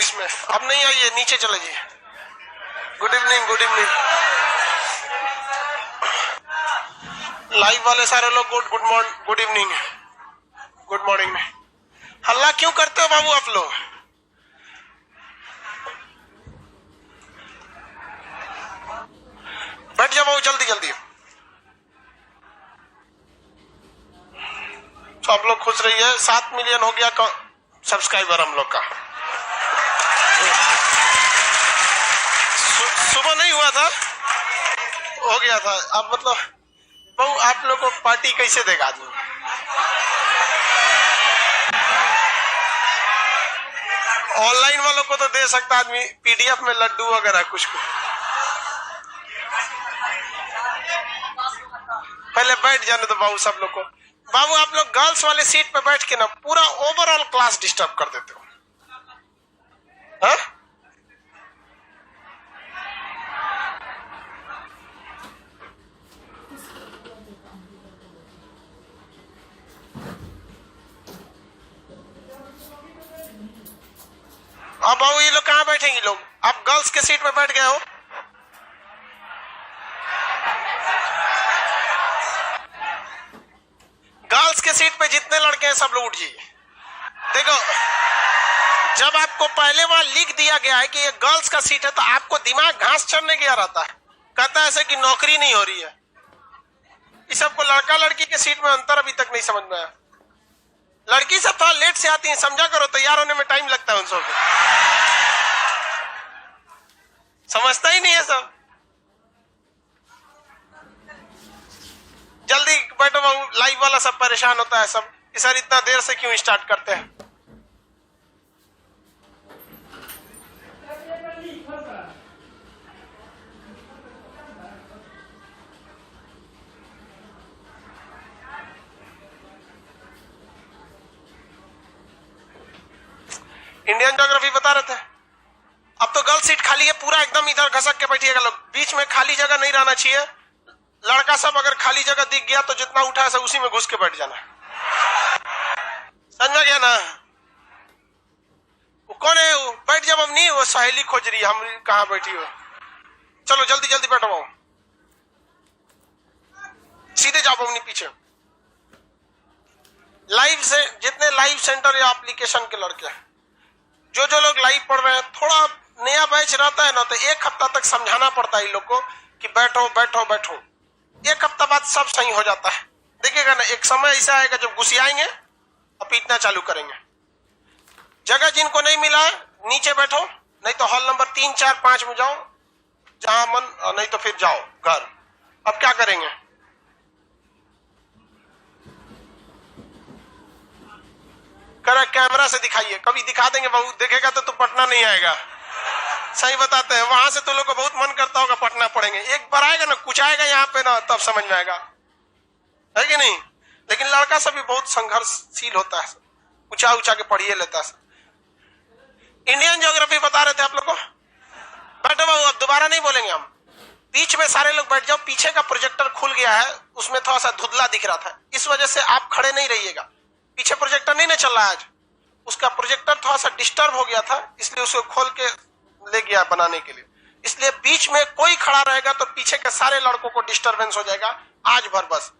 इसमें, अब नहीं आइए, नीचे चले जाइए। Good evening, good evening. Live वाले सारे लोग गुड इवनिंग, गुड मॉर्निंग में। हल्ला क्यों करते हो बाबू आप लोग? बैठ जाओ बाबू, जल्दी जल्दी। तो आप लोग खुश रहिए। 7 मिलियन हो गया सब्सक्राइबर हम लोग का। सुबह नहीं हुआ था, हो गया था। अब मतलब बहु आप लोग को पार्टी कैसे देगा आदमी? ऑनलाइन वालों को तो दे सकता आदमी, पीडीएफ में लड्डू वगैरह कुछ। पहले बैठ जाने तो बाबू सब लोग को। बाबू आप लोग गर्ल्स वाले सीट पे बैठ के ना पूरा ओवरऑल क्लास डिस्टर्ब कर देते हो। हाँ? अब बाबू ये लोग कहाँ बैठेंगे? लोग आप गर्ल्स के सीट पे बैठ गए हो। गर्ल्स के सीट पे जितने लड़के हैं सब लोग उठ जाइए। देखो, जब आपको पहले वहां लिख दिया गया है कि ये गर्ल्स का सीट है तो आपको दिमाग घास चढ़ने गया रहता है, कहता है ऐसे कि नौकरी नहीं हो रही है। इस सबको लड़का लड़की के सीट में अंतर अभी तक नहीं समझ में आया। लड़की सब थोड़ा लेट से आती है, समझा करो, तैयार होने में टाइम लगता है उन सबको। समझता ही नहीं है सब। जल्दी बैठो बाबू, लाइव वाला सब परेशान होता है सब, सर इतना देर से क्यों स्टार्ट करते हैं? इंडियन ज्योग्राफी बता रहे थे। अब तो गर्ल सीट खाली है, पूरा एकदम इधर घसक के बैठिएगा लोग, बीच में खाली जगह नहीं रहना चाहिए। लड़का सब अगर खाली जगह दिख गया तो जितना उठा है सब उसी में घुस के बैठ जाना। समझ में गया ना? वो कौन है? वो बैठ जाओ। अब नहीं, वो सहेली खोज रही है, हम कहाँ बैठी हो। चलो जल्दी जल्दी बैठो बाबू, सीधे जाओ अपनी पीछे। लाइव से जितने लाइव सेंटर या एप्लीकेशन के लड़के हैं, जो लोग लाइव पढ़ रहे हैं, थोड़ा नया बैच रहता है ना तो एक हफ्ता तक समझाना पड़ता है इन लोग को कि बैठो बैठो बैठो। एक हफ्ता बाद सब सही हो जाता है। देखिएगा ना, एक समय ऐसा आएगा जब घुसियाएंगे और पीटना चालू करेंगे। जगह जिनको नहीं मिला नीचे बैठो, नहीं तो हॉल नंबर 3, 4, 5 में जाओ, जहां मन, नहीं तो फिर जाओ घर। अब क्या करेंगे? करा कैमरा से दिखाइए, कभी दिखा देंगे बाबू, देखेगा तो पटना नहीं आएगा। सही बताते हैं, वहां से तो लोग को बहुत मन करता होगा पटना पड़ेंगे। एक बार आएगा ना, कुछ आएगा यहाँ पे ना, तब समझ में आएगा, है कि नहीं? लेकिन लड़का सब भी बहुत संघर्षशील होता है, ऊंचा ऊंचा के पढ़िए लेता है। इंडियन ज्योग्राफी बता रहे थे आप लोग को। बैठो बाबू, अब दोबारा नहीं बोलेंगे हम। बीच में सारे लोग बैठ जाओ। पीछे का प्रोजेक्टर खुल गया है, उसमें थोड़ा सा धुंधला दिख रहा था, इस वजह से आप खड़े नहीं रहिएगा। पीछे प्रोजेक्टर नहीं ना चल रहा है आज, उसका प्रोजेक्टर थोड़ा सा डिस्टर्ब हो गया था, इसलिए उसको खोल के ले गया बनाने के लिए। इसलिए बीच में कोई खड़ा रहेगा तो पीछे के सारे लड़कों को डिस्टरबेंस हो जाएगा आज भर, बस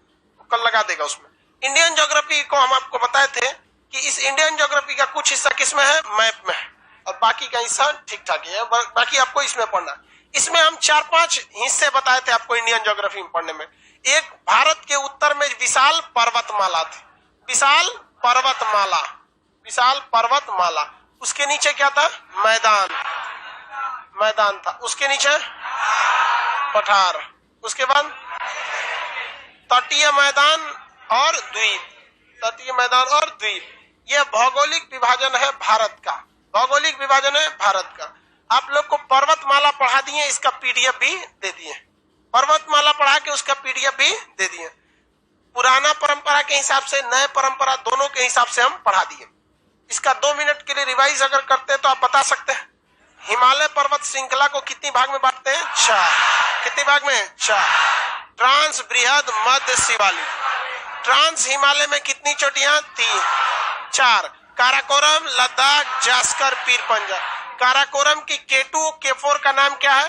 कल लगा देगा उसमें। इंडियन ज्योग्राफी को हम आपको बताए थे कि इस इंडियन ज्योग्राफी का कुछ हिस्सा किसमें है? मैप में है, और बाकी का हिस्सा ठीक ठाक है, बाकी आपको इसमें पढ़ना। इसमें हम 4-5 हिस्से बताए थे आपको इंडियन ज्योग्राफी में पढ़ने में। एक, भारत के उत्तर में विशाल पर्वतमाला थी, विशाल पर्वतमाला, विशाल पर्वतमाला। उसके नीचे क्या था? मैदान, मैदान था। उसके नीचे पठार, उसके बाद तटीय मैदान और द्वीप, तटीय मैदान और द्वीप। यह भौगोलिक विभाजन है भारत का, भौगोलिक विभाजन है भारत का। आप लोग को पर्वतमाला पढ़ा दिए, इसका पीडीएफ भी दे दिए। पर्वतमाला पढ़ा के उसका पीडीएफ भी दे दिए। पुराना परंपरा के हिसाब से, नए परंपरा दोनों के हिसाब से हम पढ़ा दिए। इसका 2 मिनट के लिए रिवाइज अगर करते हैं तो आप बता सकते हैं हिमालय पर्वत श्रृंखला को कितनी भाग में बांटते हैं? 4। कितनी भाग में? 4। ट्रांस, बृहद, मध्य, शिवालिक। ट्रांस हिमालय में कितनी चोटियां? 3। 4। काराकोरम, लद्दाख, जास्कर, पीर पंजा। काराकोरम की K2 K4 का नाम क्या है?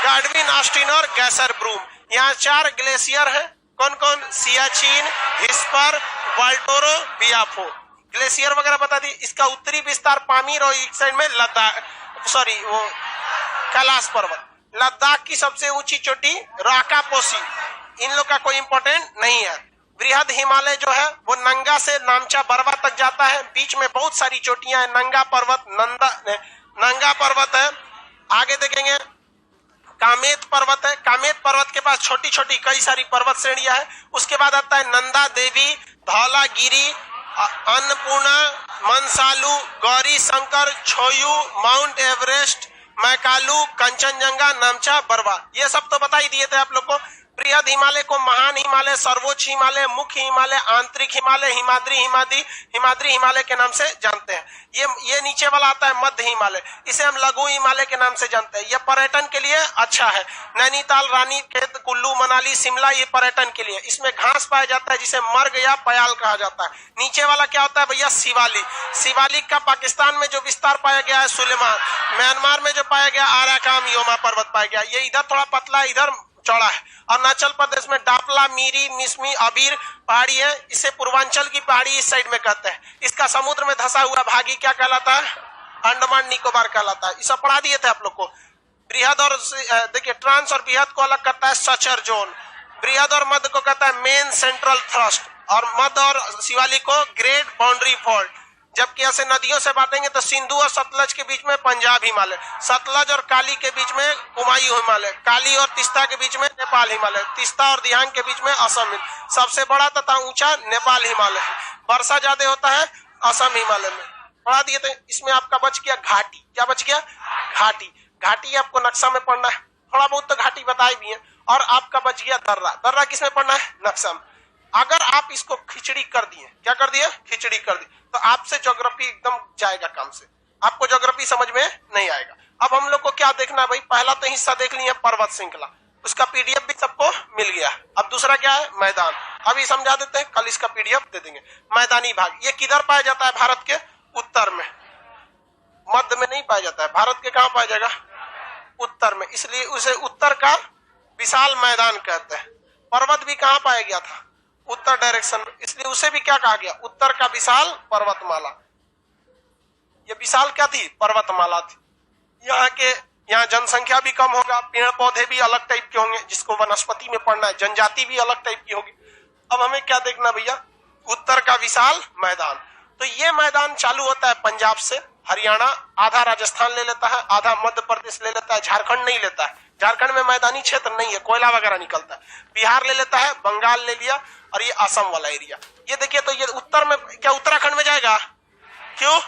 गाडविन, ऑस्टिन और गैसर ब्रूम। यहाँ 4 ग्लेशियर है। कौन कौन? सियाचिन, हिस्पर, वाल्टोरो, बियाफो। ग्लेशियर वगैरह बता दी। इसका उत्तरी विस्तार पामीर और एक साइड में लद्दाख, सॉरी वो कैलाश पर्वत। लद्दाख की सबसे ऊंची चोटी राकापोसी। इन लोग का कोई इंपॉर्टेंट नहीं है। बृहद हिमालय जो है वो नंगा से नामचा बरवा तक जाता है। बीच में बहुत सारी चोटियां हैं। नंगा पर्वत, नंगा पर्वत है। आगे देखेंगे कामेत पर्वत है। कामेत पर्वत के पास छोटी छोटी कई सारी पर्वत श्रेणियां हैं। उसके बाद आता है नंदा देवी, धौलागिरी, अन्नपूर्णा, मनसालू, गौरी शंकर, छोयू, माउंट एवरेस्ट, मैकालू, कंचनजंगा, नामचा, बरवा। ये सब तो बता ही दिए थे आप लोग को। बृहद हिमालय को महान हिमालय, सर्वोच्च हिमालय, मुख्य हिमालय, आंतरिक हिमालय, हिमाद्री हिमालय के नाम से जानते हैं। ये नीचे वाला आता है मध्य हिमालय। इसे हम लघु हिमालय के नाम से जानते हैं। ये पर्यटन के लिए अच्छा है। नैनीताल, रानीखेत, कुल्लू, मनाली, शिमला, ये पर्यटन के लिए। इसमें घास पाया जाता है जिसे मर्ग या पयाल कहा जाता है। नीचे वाला क्या होता है भैया? शिवालिक। शिवालिक का पाकिस्तान में जो विस्तार पाया गया है सुलेमान। म्यांमार में जो पाया गया आराकाम योमा पर्वत पाया गया। ये इधर थोड़ा पतला है, इधर चौड़ा है। अरुणाचल प्रदेश में डापला, मीरी, मिसमी, अबीर पहाड़ी है। इसे पूर्वांचल की पहाड़ी इस साइड में कहते हैं। इसका समुद्र में धंसा हुआ भागी क्या कहलाता है? अंडमान निकोबार कहलाता है। इसे पढ़ा दिए थे आप लोग को। बृहद और देखिए ट्रांस और बृहद को अलग करता है सचर जोन। बृहद और मध्य को कहता है मेन सेंट्रल थ्रस्ट, और मध्य और शिवालिक को ग्रेट बाउंड्री फॉल्ट। जबकि ऐसे नदियों से बांटेंगे तो सिंधु और सतलज के बीच में पंजाब हिमालय, सतलज और काली के बीच में कुमायूं हिमालय, काली और तिस्ता के बीच में नेपाल हिमालय, तिस्ता और दिहांग के बीच में असम। सबसे बड़ा तथा ऊंचा नेपाल हिमालय है। वर्षा ज्यादा होता है असम हिमालय में। पढ़ा दिए थे। इसमें आपका बच गया घाटी। क्या बच गया? घाटी। घाटी आपको नक्शा में पढ़ना है। थोड़ा बहुत तो घाटी बताए भी है। और आपका बच गया दर्रा। दर्रा किसमें पढ़ना है? नक्शा में। अगर आप इसको खिचड़ी कर दिए, क्या कर दिए? खिचड़ी कर दी, तो आपसे ज्योग्राफी एकदम जाएगा काम से। आपको ज्योग्राफी समझ में नहीं आएगा। अब हम लोग को क्या देखना है भाई? पहला तो हिस्सा देख लिया पर्वत श्रृंखला, उसका पीडीएफ भी सबको मिल गया। अब दूसरा क्या है? मैदान। अभी समझा देते हैं, कल इसका पीडीएफ दे देंगे। मैदानी भाग ये किधर पाया जाता है? भारत के उत्तर में, मध्य में नहीं पाया जाता है। भारत के कहाँ पाया जाएगा? उत्तर में। इसलिए उसे उत्तर का विशाल मैदान कहते हैं। पर्वत भी कहाँ पाया गया था? उत्तर डायरेक्शन में। इसलिए उसे भी क्या कहा गया? उत्तर का विशाल पर्वतमाला। ये विशाल क्या थी? पर्वतमाला थी। यहाँ जनसंख्या भी कम होगा, पेड़ पौधे भी अलग टाइप के होंगे, जिसको वनस्पति में पढ़ना है। जनजाति भी अलग टाइप की होगी। अब हमें क्या देखना भैया? उत्तर का विशाल मैदान। तो ये मैदान चालू होता है पंजाब से, हरियाणा, आधा राजस्थान ले लेता है, आधा मध्य प्रदेश ले लेता है, झारखंड नहीं लेता है। झारखंड में मैदानी क्षेत्र नहीं है, कोयला वगैरह निकलता है। बिहार ले लेता है, बंगाल ले लिया, और ये असम वाला एरिया। ये देखिए, तो ये उत्तर में क्या उत्तराखंड में जाएगा? क्यों?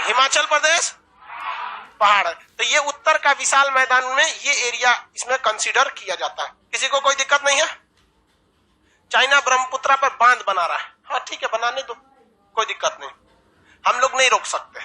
हिमाचल प्रदेश पहाड़ है। तो ये उत्तर का विशाल मैदान में ये एरिया इसमें कंसीडर किया जाता है। किसी को कोई दिक्कत नहीं है? चाइना ब्रह्मपुत्र पर बांध बना रहा है। हाँ ठीक है, बनाने दो, कोई दिक्कत नहीं। हम लोग नहीं रोक सकते।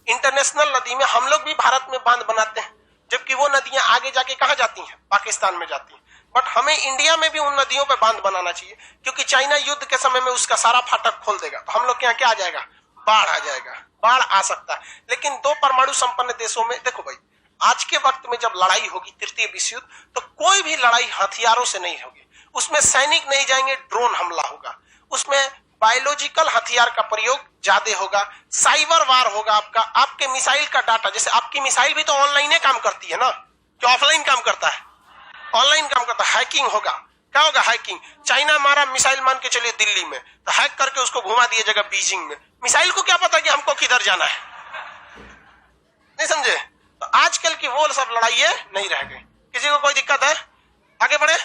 इंटरनेशनल नदी में हम लोग भी भारत में बांध बनाते हैं, जबकि वो नदियां आगे जाके कहाँ जाती हैं? पाकिस्तान में जाती हैं। बट हमें इंडिया में भी उन नदियों पे बांध बनाना चाहिए, क्योंकि चाइना युद्ध के समय में उसका सारा फाटक खोल देगा, तो हम लोग के यहाँ क्या आ जाएगा? बाढ़ आ जाएगा। बाढ़ आ सकता है। लेकिन 2 परमाणु संपन्न देशों में देखो भाई, आज के वक्त में जब लड़ाई होगी, तृतीय विश्व युद्ध, तो कोई भी लड़ाई हथियारों से नहीं होगी। उसमें सैनिक नहीं जाएंगे, ड्रोन हमला होगा। उसमें बायोलॉजिकल हथियार का प्रयोग ज्यादा होगा, साइबर वार होगा। आपके मिसाइल का डाटा, जैसे आपकी मिसाइल भी तो ऑनलाइन ही काम करती है ना, कि ऑफलाइन काम करता है? ऑनलाइन काम करता है। हैकिंग होगा। क्या होगा? हैकिंग। चाइना हमारा मिसाइल मान के चलिए दिल्ली में, तो हैक करके उसको घुमा दिया जगह बीजिंग में। मिसाइल को क्या पता कि हमको किधर जाना है? नहीं समझे? तो आजकल की वो सब लड़ाइयां नहीं रह गई। किसी को कोई दिक्कत है? आगे बढ़े।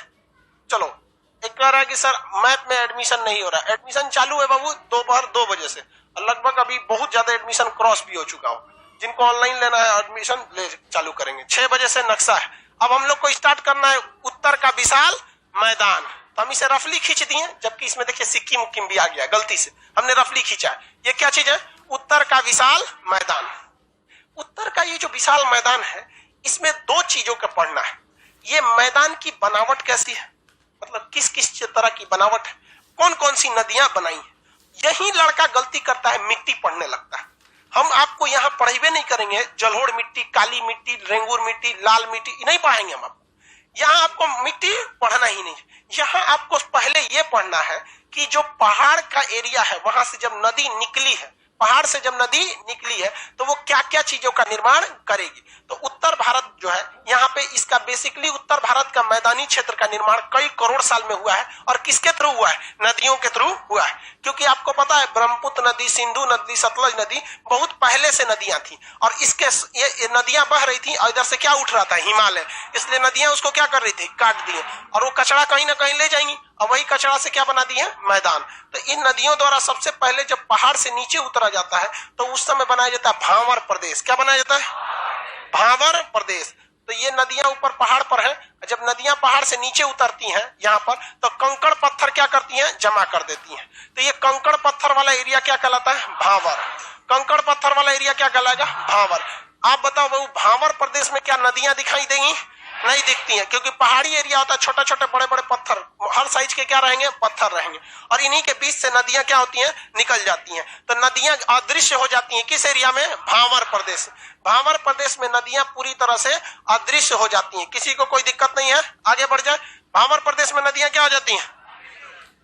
चलो। एक कह रहा है कि सर मैथ में एडमिशन नहीं हो रहा। एडमिशन चालू है बाबू दोपहर 2 बजे से, और लगभग अभी बहुत ज्यादा एडमिशन क्रॉस भी हो चुका हो। जिनको ऑनलाइन लेना है एडमिशन ले चालू करेंगे। 6 बजे से नक्शा है। अब हम लोग को स्टार्ट करना है उत्तर का विशाल मैदान। तो हम इसे रफली खींच दिए, जबकि इसमें देखिए सिक्किम उक्किम भी आ गया, गलती से हमने रफली खींचा। ये क्या चीज है? उत्तर का विशाल मैदान। उत्तर का ये जो विशाल मैदान है, इसमें 2 चीजों का पढ़ना है। ये मैदान की बनावट कैसी है, मतलब किस किस तरह की बनावट है, कौन कौन सी नदियां बनाई है। यही लड़का गलती करता है, मिट्टी पढ़ने लगता है। हम आपको यहाँ पढ़ेबे नहीं करेंगे जलोढ़ मिट्टी, काली मिट्टी, रेंगुर मिट्टी, लाल मिट्टी, नहीं पढ़ाएंगे हम आपको। यहाँ आपको मिट्टी पढ़ना ही नहीं, यहाँ आपको पहले ये पढ़ना है कि जो पहाड़ का एरिया है वहां से जब नदी निकली है, पहाड़ से जब नदी निकली है तो वो क्या क्या चीजों का निर्माण करेगी। तो उत्तर भारत जो है यहाँ पे इसका बेसिकली उत्तर भारत का मैदानी क्षेत्र का निर्माण कई करोड़ साल में हुआ है। और किसके थ्रू हुआ है? नदियों के थ्रू हुआ है। क्योंकि आपको पता है ब्रह्मपुत्र नदी, सिंधु नदी, सतलज नदी बहुत पहले से नदियां थी और इसके ये नदियां बह रही थी और इधर से क्या उठ रहा था? हिमालय। इसलिए नदियां उसको क्या कर रही थी? काट दिए और वो कचरा कहीं ना कहीं ले जाएंगी और वही कचरा से क्या बना दिए? मैदान। तो इन नदियों द्वारा सबसे पहले जब पहाड़ से नीचे उतरा जाता है तो उस समय बनाया जाता है भांवर प्रदेश। क्या बनाया जाता है? भांवर प्रदेश। तो ये नदियां ऊपर पहाड़ पर है, जब नदियां पहाड़ से नीचे उतरती हैं यहाँ पर तो कंकड़ पत्थर क्या करती हैं? जमा कर देती हैं। तो ये कंकड़ पत्थर वाला एरिया क्या कहलाता है? भांवर। कंकड़ पत्थर वाला एरिया क्या कहलाएगा? भांवर। आप बताओ वो भांवर प्रदेश में क्या नदियां दिखाई देंगी? नहीं दिखती हैं, क्योंकि पहाड़ी एरिया होता है, छोटे छोटे बड़े बड़े पत्थर, हर साइज के क्या रहेंगे? पत्थर रहेंगे और इन्हीं के बीच से नदियां क्या होती हैं? निकल जाती हैं। तो नदियां अदृश्य हो जाती हैं किस एरिया में? भांवर प्रदेश। भांवर प्रदेश में नदियां पूरी तरह से अदृश्य हो जाती हैं। किसी को कोई दिक्कत नहीं है? आगे बढ़ जाए। भांवर प्रदेश में नदियां क्या हो जाती हैं?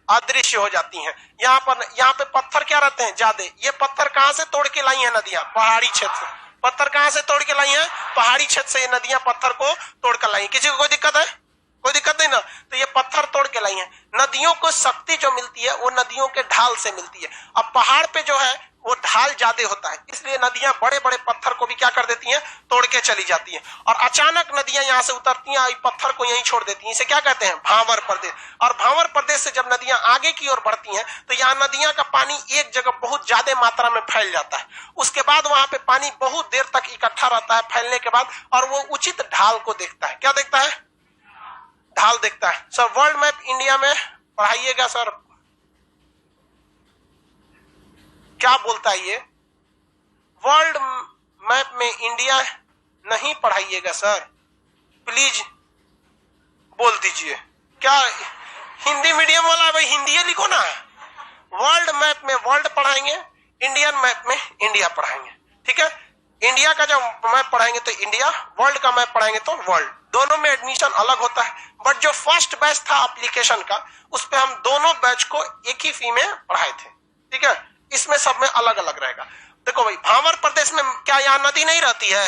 अदृश्य हो जाती हैं। यहाँ पे पत्थर क्या रहते हैं? ज्यादा। ये पत्थर कहां से तोड़ के लाई है नदियां? पहाड़ी क्षेत्र से। पत्थर कहां से तोड़ के लाई है? पहाड़ी क्षेत्र से ये नदियां पत्थर को तोड़ कर लाई। किसी को कोई दिक्कत है? कोई दिक्कत नहीं ना। तो ये पत्थर तोड़ के लाई है। नदियों को शक्ति जो मिलती है वो नदियों के ढाल से मिलती है। अब पहाड़ पे जो है वो ढाल ज्यादा होता है, इसलिए नदियां बड़े बड़े पत्थर को भी क्या कर देती हैं? तोड़ के चली जाती हैं और अचानक नदियां यहाँ से उतरती हैं, पत्थर को यहीं छोड़ देती हैं। इसे क्या कहते हैं? भांवर प्रदेश। और भांवर प्रदेश से जब नदियां आगे की ओर बढ़ती हैं तो यहाँ नदियां का पानी एक जगह बहुत ज्यादा मात्रा में फैल जाता है। उसके बाद वहां पे पानी बहुत देर तक इकट्ठा रहता है फैलने के बाद, और वो उचित ढाल को देखता है। क्या देखता है? ढाल देखता है। सर वर्ल्ड मैप इंडिया में पढ़ाइएगा सर। क्या बोलता है ये? वर्ल्ड मैप में इंडिया नहीं पढ़ाइएगा सर, प्लीज बोल दीजिए। क्या हिंदी मीडियम वाला? भाई हिंदी लिखो ना। वर्ल्ड मैप में वर्ल्ड पढ़ाएंगे, इंडियन मैप में इंडिया पढ़ाएंगे। ठीक है, इंडिया का जब मैप पढ़ाएंगे तो इंडिया, वर्ल्ड का मैप पढ़ाएंगे तो वर्ल्ड। दोनों में एडमिशन अलग होता है, बट जो फर्स्ट बैच था एप्लीकेशन का उस पे हम दोनों बैच को एक ही फी में पढ़ाए थे। ठीक है, इसमें सब में अलग अलग रहेगा। देखो भाई, भांवर प्रदेश में क्या यहाँ नदी नहीं रहती है?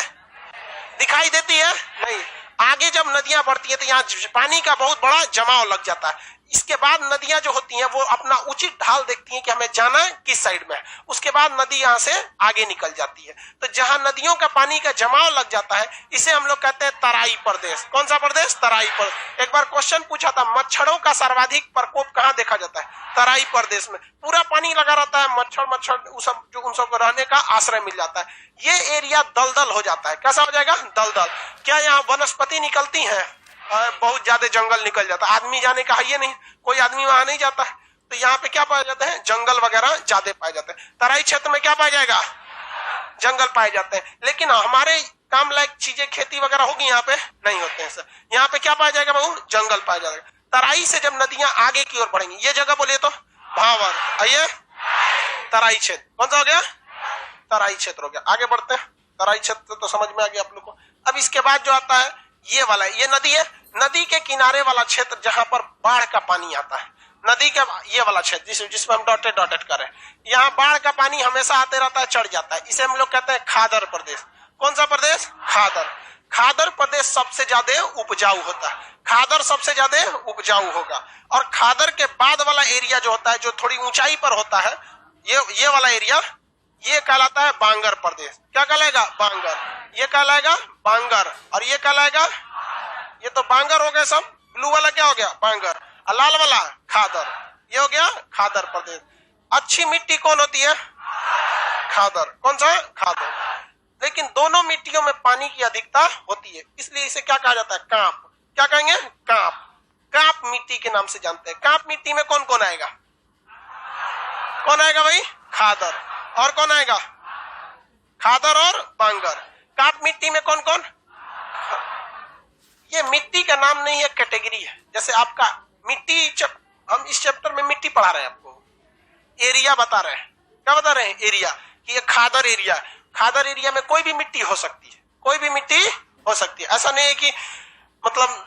दिखाई देती है? नहीं। आगे जब नदियां बढ़ती है तो यहाँ पानी का बहुत बड़ा जमाव लग जाता है। इसके बाद नदियां जो होती हैं वो अपना उचित ढाल देखती हैं कि हमें जाना है किस साइड में। उसके बाद नदी यहाँ से आगे निकल जाती है। तो जहां नदियों का पानी का जमाव लग जाता है इसे हम लोग कहते हैं तराई प्रदेश। कौन सा प्रदेश? तराई प्रदेश। एक बार क्वेश्चन पूछा था, मच्छरों का सर्वाधिक प्रकोप कहाँ देखा जाता है? तराई प्रदेश में। पूरा पानी लगा रहता है, मच्छर उन सब को रहने का आश्रय मिल जाता है। ये एरिया दलदल हो जाता है। कैसा हो जाएगा? दलदल। क्या यहाँ वनस्पति निकलती है? बहुत ज्यादा जंगल निकल जाता है। आदमी जाने का है ये नहीं, कोई आदमी वहां नहीं जाता है। तो यहाँ पे क्या पाया जाता है? जंगल वगैरह ज्यादा पाए जाते हैं। तराई क्षेत्र में क्या पाया जाएगा? जंगल पाए जाते हैं। लेकिन हमारे काम लायक चीजें खेती वगैरह होगी यहाँ पे नहीं होते हैं सर। यहाँ पे क्या पाया जाएगा बाबू? जंगल पाया जाएगा। तराई से जब नदियां आगे की ओर बढ़ेंगी, ये जगह बोलिए तो भांवर, आइए तराई क्षेत्र। कौन सा हो गया? तराई क्षेत्र हो गया। आगे बढ़ते हैं। तराई क्षेत्र तो समझ में आ गया आप लोग को। अब इसके बाद जो आता है ये वाला, ये नदी है, नदी के किनारे वाला क्षेत्र जहां पर बाढ़ का पानी आता है। नदी का ये वाला क्षेत्र जिसमें हम डॉटेड कर रहे हैं, यहाँ बाढ़ का पानी हमेशा आते रहता है, चढ़ जाता है। इसे हम लोग कहते हैं खादर प्रदेश। कौन सा प्रदेश? खादर। खादर प्रदेश सबसे ज्यादा उपजाऊ होता है। खादर सबसे ज्यादा उपजाऊ होगा। और खादर के बाद वाला एरिया जो होता है, जो थोड़ी ऊंचाई पर होता है, ये वाला एरिया, ये कहलाता है बांगर प्रदेश। क्या कहलाएगा? बांगर। ये कहलाएगा बांगर। और ये कहलाएगा, ये तो बांगर हो गया सब। ब्लू वाला क्या हो गया? बांगर। और लाल वाला खादर। ये हो गया खादर प्रदेश। अच्छी मिट्टी कौन होती है? खादर। कौन सा? खादर। लेकिन दोनों मिट्टियों में पानी की अधिकता होती है, इसलिए इसे क्या कहा जाता है? कांप। क्या कहेंगे? कांप। कांप मिट्टी के नाम से जानते हैं। कांप मिट्टी में कौन कौन आएगा? कौन आएगा भाई? खादर। और कौन आएगा? खादर और बांगर। कांप मिट्टी में कौन कौन? ये मिट्टी का नाम नहीं है, कैटेगरी है। जैसे आपका मिट्टी, हम इस चैप्टर में मिट्टी पढ़ा रहे हैं, आपको एरिया बता रहे हैं। क्या बता रहे हैं? एरिया। कि ये खादर एरिया है। खादर एरिया में कोई भी मिट्टी हो सकती है, कोई भी मिट्टी हो सकती है। ऐसा नहीं है कि मतलब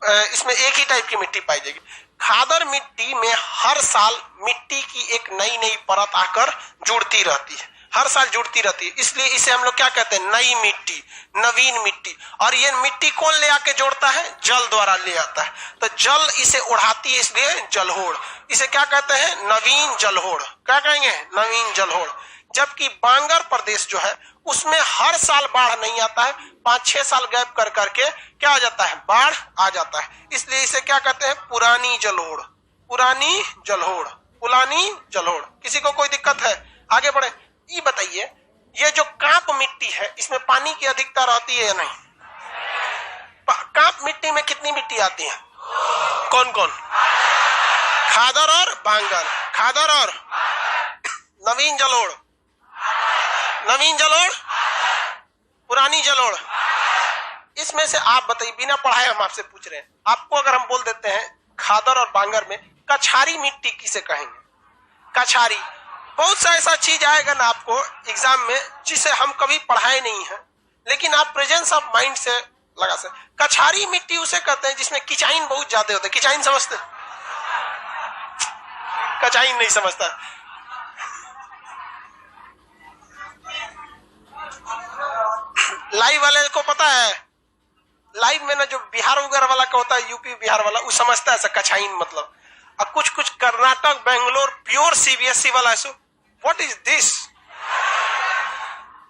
इसमें एक ही टाइप की मिट्टी पाई जाएगी। खादर मिट्टी में हर साल मिट्टी की एक नई नई परत आकर जुड़ती रहती है, हर साल जुड़ती रहती है, इसलिए इसे हम लोग क्या कहते हैं, नई मिट्टी, नवीन मिट्टी। और ये मिट्टी कौन ले आके जोड़ता है, जल द्वारा ले आता है, तो जल इसे उड़ाती है, इसलिए जलहोड़। इसे क्या कहते हैं, नवीन जलहोड़। क्या कहेंगे, नवीन जलहोड़। जबकि बांगर प्रदेश जो है उसमें हर साल बाढ़ नहीं आता है, 5-6 साल गैप कर करके क्या आ जाता है, बाढ़ आ जाता है, इसलिए इसे क्या कहते हैं, पुरानी जलहोड़। पुरानी जलहोड़, पुरानी जलहोड़। किसी को कोई दिक्कत है, आगे बढ़े। ये बताइए, ये जो कांप मिट्टी है इसमें पानी की अधिकता रहती है या नहीं? कांप मिट्टी में कितनी मिट्टी आती है, कौन कौन? खादर और बांगर, खादर और नवीन जलोड़, नवीन जलोड़, पुरानी जलोड़। इसमें से आप बताइए, बिना पढ़ाए हम आपसे पूछ रहे हैं, आपको अगर हम बोल देते हैं खादर और बांगर में कछारी मिट्टी किसे कहेंगे? कछारी। बहुत सा ऐसा चीज आएगा ना आपको एग्जाम में जिसे हम कभी पढ़ाए नहीं है, लेकिन आप प्रेजेंस ऑफ माइंड से लगा सकते। कछारी मिट्टी उसे कहते हैं जिसमें किचाइन बहुत ज्यादा होता है। किचाइन समझते? कचाइन नहीं समझता। लाइव वाले को पता है, लाइव में ना जो बिहार वगैरह वाला का होता है, यूपी बिहार वाला, वो समझता है ऐसा कछाइन मतलब। और कुछ कुछ कर्नाटक, बेंगलोर प्योर सीबीएसई वाला ऐसा, व्हाट इज दिस?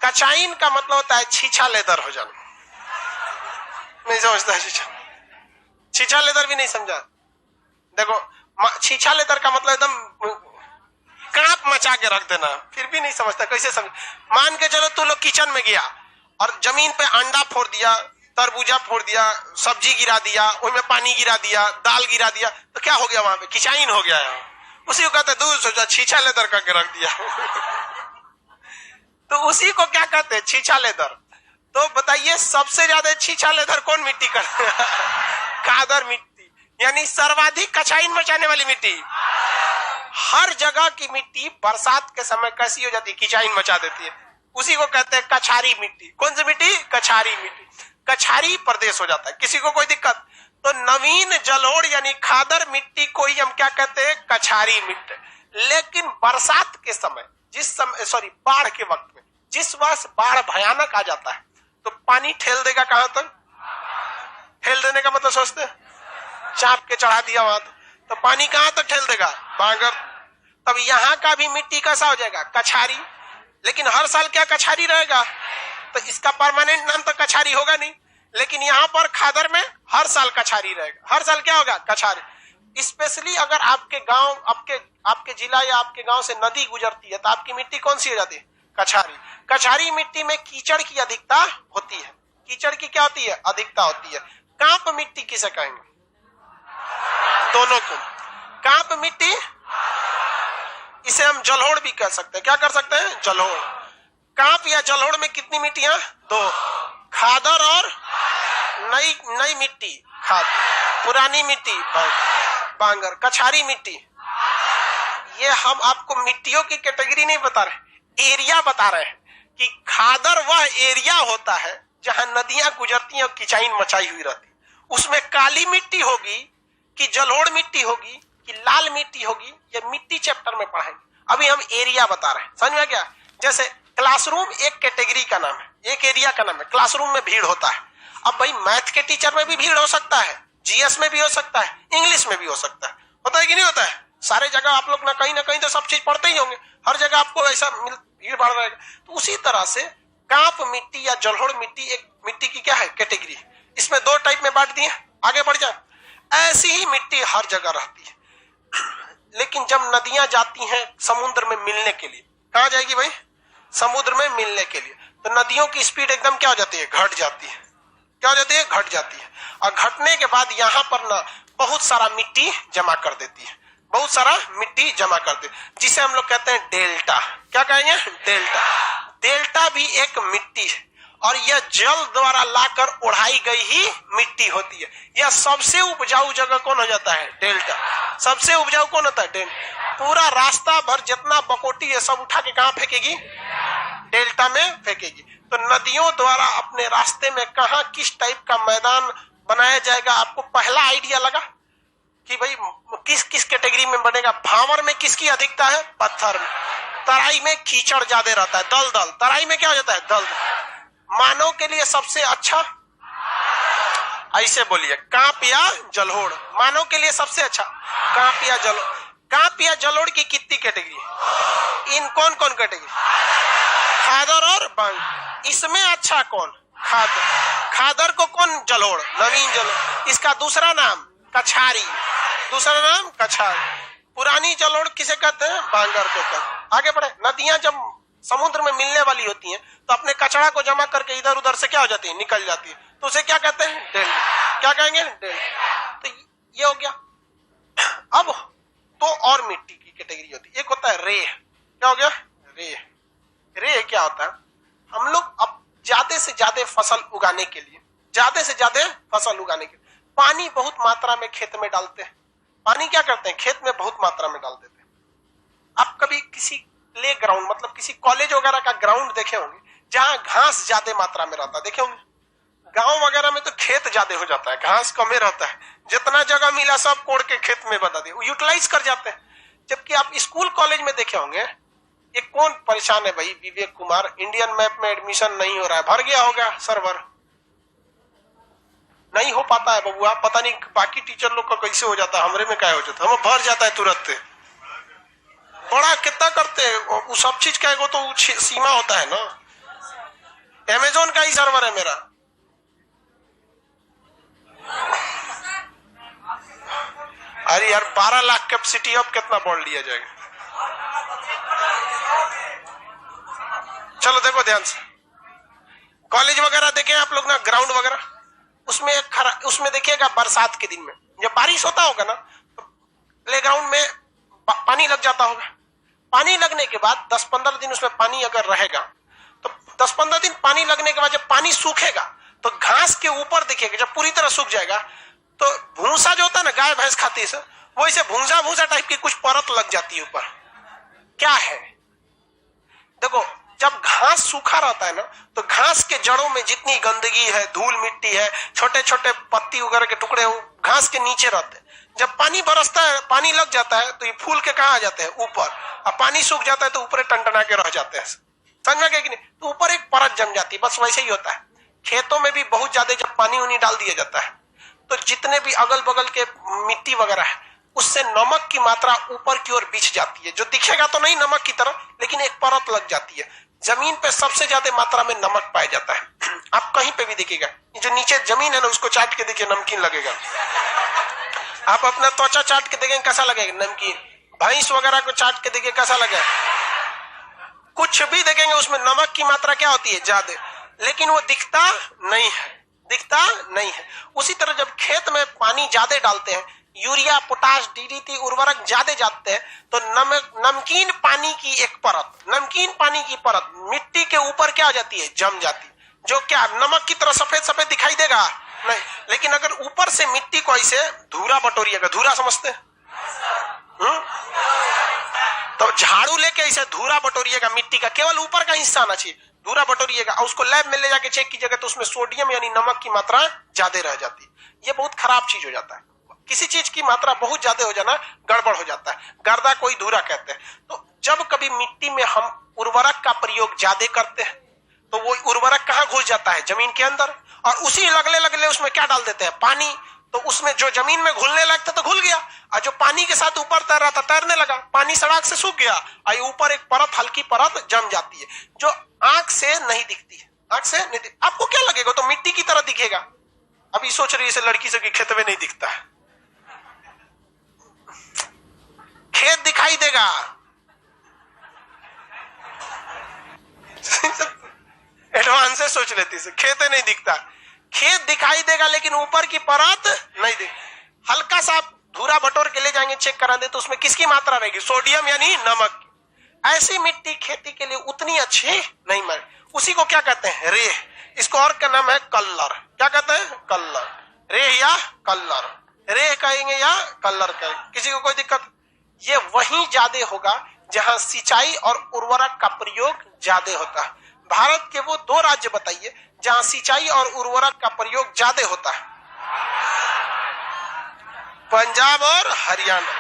कचाइन का मतलब होता है छीछा लेदर हो जाना। नहीं समझता है छीछा? छीछा लेदर भी नहीं समझा? देखो, छीछा लेदर का मतलब एकदम कांप मचा के रख देना, फिर भी नहीं समझता। कैसे समझ? मान के चलो तू लोग किचन में गया और जमीन पे अंडा फोड़ दिया, तरबूजा फोड़ दिया, सब्जी गिरा दिया, उसमें पानी गिरा दिया, दाल गिरा दिया, तो क्या हो गया वहां पे? किचाइन हो गया है। उसी को कहते दूर सोचा छीछा लेदर करके रख दिया। तो उसी को क्या कहते हैं, छीछा लेदर। तो बताइए सबसे ज्यादा छीछा लेदर कौन मिट्टी करते हैं? खादर मिट्टी, यानी सर्वाधिक कचाइन मचाने वाली मिट्टी। हर जगह की मिट्टी बरसात के समय कैसी हो जाती है, किचाइन मचा देती है। उसी को कहते हैं कछारी मिट्टी। कौन सी मिट्टी? कछारी मिट्टी। कछारी प्रदेश हो जाता है। किसी को कोई दिक्कत? तो नवीन जलोढ़ यानी खादर मिट्टी को ही हम क्या कहते हैं, कछारी मिट्टी। लेकिन बरसात के समय, जिस समय बाढ़ के वक्त में, जिस वर्ष बाढ़ भयानक आ जाता है तो पानी ठेल देगा कहां तक? ठेल देने का मतलब सोचते, चाप के चढ़ा दिया वहां तो पानी कहां तक ठेल देगा? बांगर। तब यहाँ का भी मिट्टी कैसा हो जाएगा? कछारी। लेकिन हर साल क्या कछारी रहेगा? तो इसका परमानेंट नाम तो कछारी होगा नहीं, लेकिन यहाँ पर खादर में हर साल कछारी रहेगा। हर साल क्या होगा? कछारी। स्पेशली अगर आपके गांव, आपके जिला या आपके गांव से नदी गुजरती है तो आपकी मिट्टी कौन सी हो जाती है? कछारी। कछारी मिट्टी में कीचड़ की अधिकता होती है। कीचड़ की क्या होती है? अधिकता होती है। कांप मिट्टी किसे कहेंगे? दोनों को। कांप मिट्टी, इसे हम जलोढ़ भी कह सकते हैं। क्या कर सकते हैं? जलोढ़। कांप या जलोढ़ में कितनी मिट्टियां? दो, खादर और नई मिट्टी खाद, पुरानी मिट्टी बांगर। कछारी मिट्टी, ये हम आपको मिट्टियों की कैटेगरी नहीं बता रहे, एरिया बता रहे हैं कि खादर वह एरिया होता है जहां नदियां गुजरती हैं और किचाइन मचाई हुई रहती। उसमें काली मिट्टी होगी कि जलोढ़ मिट्टी होगी कि लाल मिट्टी होगी, ये मिट्टी चैप्टर में पढ़ाएंगे। अभी हम एरिया बता रहे हैं, समझ में क्या? जैसे क्लासरूम एक कैटेगरी का नाम है, एक एरिया का नाम है। क्लासरूम में भीड़ होता है। अब भाई मैथ के टीचर में भी भीड़ हो सकता है, जीएस में भी हो सकता है, इंग्लिश में भी हो सकता है। होता है कि नहीं होता है? सारे जगह आप लोग ना कहीं तो सब चीज पढ़ते ही होंगे, हर जगह आपको ऐसा भीड़ भाड़ रहेगा। तो उसी तरह से कांप मिट्टी या जलोढ़ मिट्टी एक मिट्टी की क्या है? कैटेगरी। इसमें दो टाइप में बांट दिए। आगे बढ़ जाए। ऐसी ही मिट्टी हर जगह रहती है, लेकिन जब नदियां जाती हैं समुद्र में मिलने के लिए, कहां जाएगी भाई? समुद्र में मिलने के लिए, तो नदियों की स्पीड एकदम क्या हो जाती है? घट जाती है। क्या हो जाती है? घट जाती है। और घटने के बाद यहाँ पर ना बहुत सारा मिट्टी जमा कर देती है, बहुत सारा मिट्टी जमा कर दे, जिसे हम लोग कहते हैं डेल्टा। क्या कहेंगे? डेल्टा। डेल्टा भी एक मिट्टी है और यह जल द्वारा लाकर उड़ाई गई ही मिट्टी होती है। यह सबसे उपजाऊ जगह कौन हो जाता है? डेल्टा। सबसे उपजाऊ कौन होता है? डेल्टा। पूरा रास्ता भर जितना बकोटी है सब उठा के कहां फेंकेगी? डेल्टा में फेंकेगी। तो नदियों द्वारा अपने रास्ते में कहां किस टाइप का मैदान बनाया जाएगा? आपको पहला आइडिया लगा कि भाई किस किस कैटेगरी में बनेगा? भांवर में किसकी अधिकता है? पत्थर में। तराई में कीचड़ ज्यादा रहता है, दलदल। तराई में क्या हो जाता है? दलदल। मानव के लिए सबसे अच्छा, ऐसे बोलिए, कांप या जलोढ़। मानव के लिए सबसे अच्छा कांप या जलोढ़। कांप या जलोढ़ की कितनी कैटेगरी? इन कौन कौन कैटेगरी? खादर और बंग। इसमें अच्छा कौन? खादर। खादर को कौन? जलोढ़, नवीन जलोढ़। इसका दूसरा नाम कछारी, दूसरा नाम कछारी। पुरानी जलोढ़ किसे कहते हैं? बांगर को कहते हैं। आगे बढ़े। नदियां जब समुद्र में मिलने वाली होती हैं तो अपने कचरा को जमा करके इधर उधर से क्या हो जाती है? निकल जाती है। तो उसे क्या कहते हैं? डेल्टा। क्या कहेंगे? डेल्टा। तो ये हो गया। अब तो और मिट्टी की कैटेगरी होती है। एक होता है रेह। क्या हो गया? रेह। रेह क्या होता है? हम लोग अब ज्यादा से ज्यादा फसल उगाने के लिए, ज्यादा से ज्यादा फसल उगाने के लिए पानी बहुत मात्रा में खेत में डालते हैं। पानी क्या करते हैं? खेत में बहुत मात्रा में डाल देते हैं। आप कभी किसी प्ले ग्राउंड, मतलब किसी कॉलेज वगैरह का ग्राउंड देखे होंगे जहां घास ज्यादा मात्रा में रहता है? देखे होंगे। गांव वगैरह में तो खेत ज्यादा हो जाता है, घास कम रहता है। जितना जगह मिला सब कोड़ के खेत में बता दिया, यूटिलाइज कर जाते हैं। जबकि आप स्कूल कॉलेज में देखे होंगे, ये कौन परेशान है भाई? विवेक कुमार, इंडियन मैप में एडमिशन नहीं हो रहा है, भर गया होगा सर्वर, नहीं हो पाता है बबुआ। पता नहीं बाकी टीचर लोग का कैसे हो जाता है, हमरे में क्या हो जाता है? हम भर जाता है तुरंत। बड़ा कितना करते हैं वो सब चीज का एगो तो सीमा होता है ना। अमेजोन का ही सर्वर है मेरा। अरे यार 12 लाख कैपेसिटी, अब कितना बढ़ लिया जाएगा? चलो देखो ध्यान से, कॉलेज वगैरह देखे आप लोग ना, ग्राउंड वगैरह, उसमें देखिएगा बरसात के दिन में जब बारिश होता होगा ना तो प्ले ग्राउंड में पानी लग जाता होगा। पानी लगने के बाद 10-15 दिन उसमें पानी अगर रहेगा तो 10-15 दिन पानी लगने के बाद जब पानी सूखेगा तो घास के ऊपर देखिएगा, जब पूरी तरह सूख जाएगा तो भूसा जो होता है ना, गाय भैंस खाती है, वो इसे भूसा भूसा टाइप की कुछ परत लग जाती है ऊपर। क्या है? देखो, जब घास सूखा रहता है ना तो घास के जड़ों में जितनी गंदगी है, धूल मिट्टी है, छोटे छोटे पत्ती वगैरह के टुकड़े घास के नीचे रहते हैं। जब पानी बरसता है, पानी लग जाता है तो ये फूल के कहां आ जाते हैं? ऊपर। अब पानी सूख जाता है तो ऊपर टनटना के रह जाते हैं। समझ में गए कि नहीं? तो ऊपर एक परत जम जाती है। बस वैसे ही होता है खेतों में भी। बहुत ज्यादा जब पानी उनी डाल दिया जाता है तो जितने भी अगल बगल के मिट्टी वगैरह है उससे नमक की मात्रा ऊपर की ओर बिछ जाती है। जो दिखेगा तो नहीं नमक की तरह, लेकिन एक परत लग जाती है। जमीन पे सबसे ज्यादा मात्रा में नमक पाया जाता है। आप कहीं पे भी देखिएगा, जो नीचे जमीन है ना उसको चाट के देखिए, नमकीन लगेगा। आप अपना त्वचा चाट के देखेंगे कैसा लगेगा? नमकीन। भैंस वगैरह को चाट के देखिए कैसा लगेगा? कुछ भी देखेंगे उसमें नमक की मात्रा क्या होती है? ज्यादा, लेकिन वो दिखता नहीं है, दिखता नहीं है। उसी तरह जब खेत में पानी ज्यादा डालते हैं, यूरिया, पोटाश, डीडीटी उर्वरक ज्यादा जाते हैं तो नमकीन पानी की एक परत, नमकीन पानी की परत मिट्टी के ऊपर क्या हो जाती है? जम जाती है। जो क्या नमक की तरह सफेद सफेद दिखाई देगा? नहीं। लेकिन अगर ऊपर से मिट्टी को ऐसे धूरा बटोरिएगा, धूरा समझते हैं? तो झाड़ू लेके ऐसे धूरा बटोरिएगा मिट्टी का, केवल ऊपर का हिस्सा आना चाहिए, धूरा बटोरिएगा और उसको लैब में ले जाके चेक कीजिएगा तो उसमें सोडियम यानी नमक की मात्रा ज्यादा रह जाती है। ये बहुत खराब चीज हो जाता है। किसी चीज की मात्रा बहुत ज्यादा हो जाना गड़बड़ हो जाता है, गर्दा कोई धूरा कहते हैं। तो जब कभी मिट्टी में हम उर्वरक का प्रयोग ज्यादा करते हैं तो वो उर्वरक कहां घुस जाता है? जमीन के अंदर। और उसी लगले लगले उसमें क्या डाल देते हैं? पानी। तो उसमें जो जमीन में घुलने लगता तो घुल गया, और जो पानी के साथ ऊपर तैर रहा था तैरने लगा, पानी सड़क से सूख गया और ऊपर एक परत, हल्की परत जम जाती है जो आंख से नहीं दिखती है। आंख से नहीं दिख, आपको क्या लगेगा? तो मिट्टी की तरह दिखेगा। अभी सोच रही है लड़की से कि खेत में नहीं दिखता है, खेत दिखाई देगा। एडवांस से सोच लेती है, खेत नहीं दिखता, खेत दिखाई देगा लेकिन ऊपर की परत नहीं दिख। हल्का सा धूरा बटोर के ले जाएंगे, चेक करा दे तो उसमें किसकी मात्रा रहेगी? सोडियम यानी नमक। ऐसी मिट्टी खेती के लिए उतनी अच्छी नहीं माने। उसी को क्या कहते हैं? रेह। इसको और क्या नाम है? कल्लर। क्या कहते हैं? कल्लर। रेह या कल्लर, रेह कहेंगे या कल्लर कहेंगे, किसी को कोई दिक्कत? ये वहीं ज्यादा होगा जहां सिंचाई और उर्वरक का प्रयोग ज्यादा होता है। भारत के वो 2 राज्य बताइए जहां सिंचाई और उर्वरक का प्रयोग ज्यादा होता है। पंजाब और हरियाणा।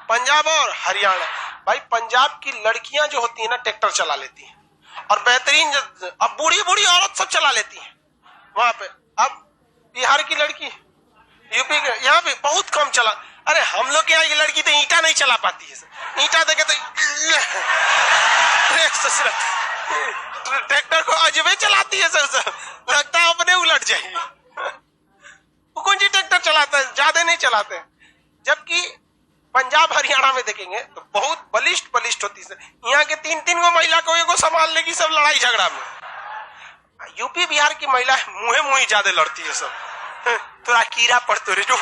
पंजाब और हरियाणा। भाई पंजाब की लड़कियां जो होती है ना ट्रैक्टर चला लेती हैं, और बेहतरीन, अब बूढ़ी बूढ़ी औरत सब चला लेती है वहां पे। अब बिहार की लड़की, यूपी के यहाँ पे बहुत कम चला। अरे हम लोग के यहाँ की लड़की तो ईंटा नहीं चला पाती है, ईंटा देखे तो ट्रैक्टर को अजबे चलाती है, सर लगता है अपने उलट जाएगी। वो कौन सी ट्रैक्टर चलाता है, ज्यादा नहीं चलाते। जबकि पंजाब हरियाणा में देखेंगे तो बहुत बलिष्ठ होती है। यहाँ के 3-3 गो महिला को एगो संभाल लेगी सब लड़ाई झगड़ा में। यूपी बिहार की महिला मुहे मुही ज्यादा लड़ती है सब, थोड़ा कीड़ा पड़ते रे जो।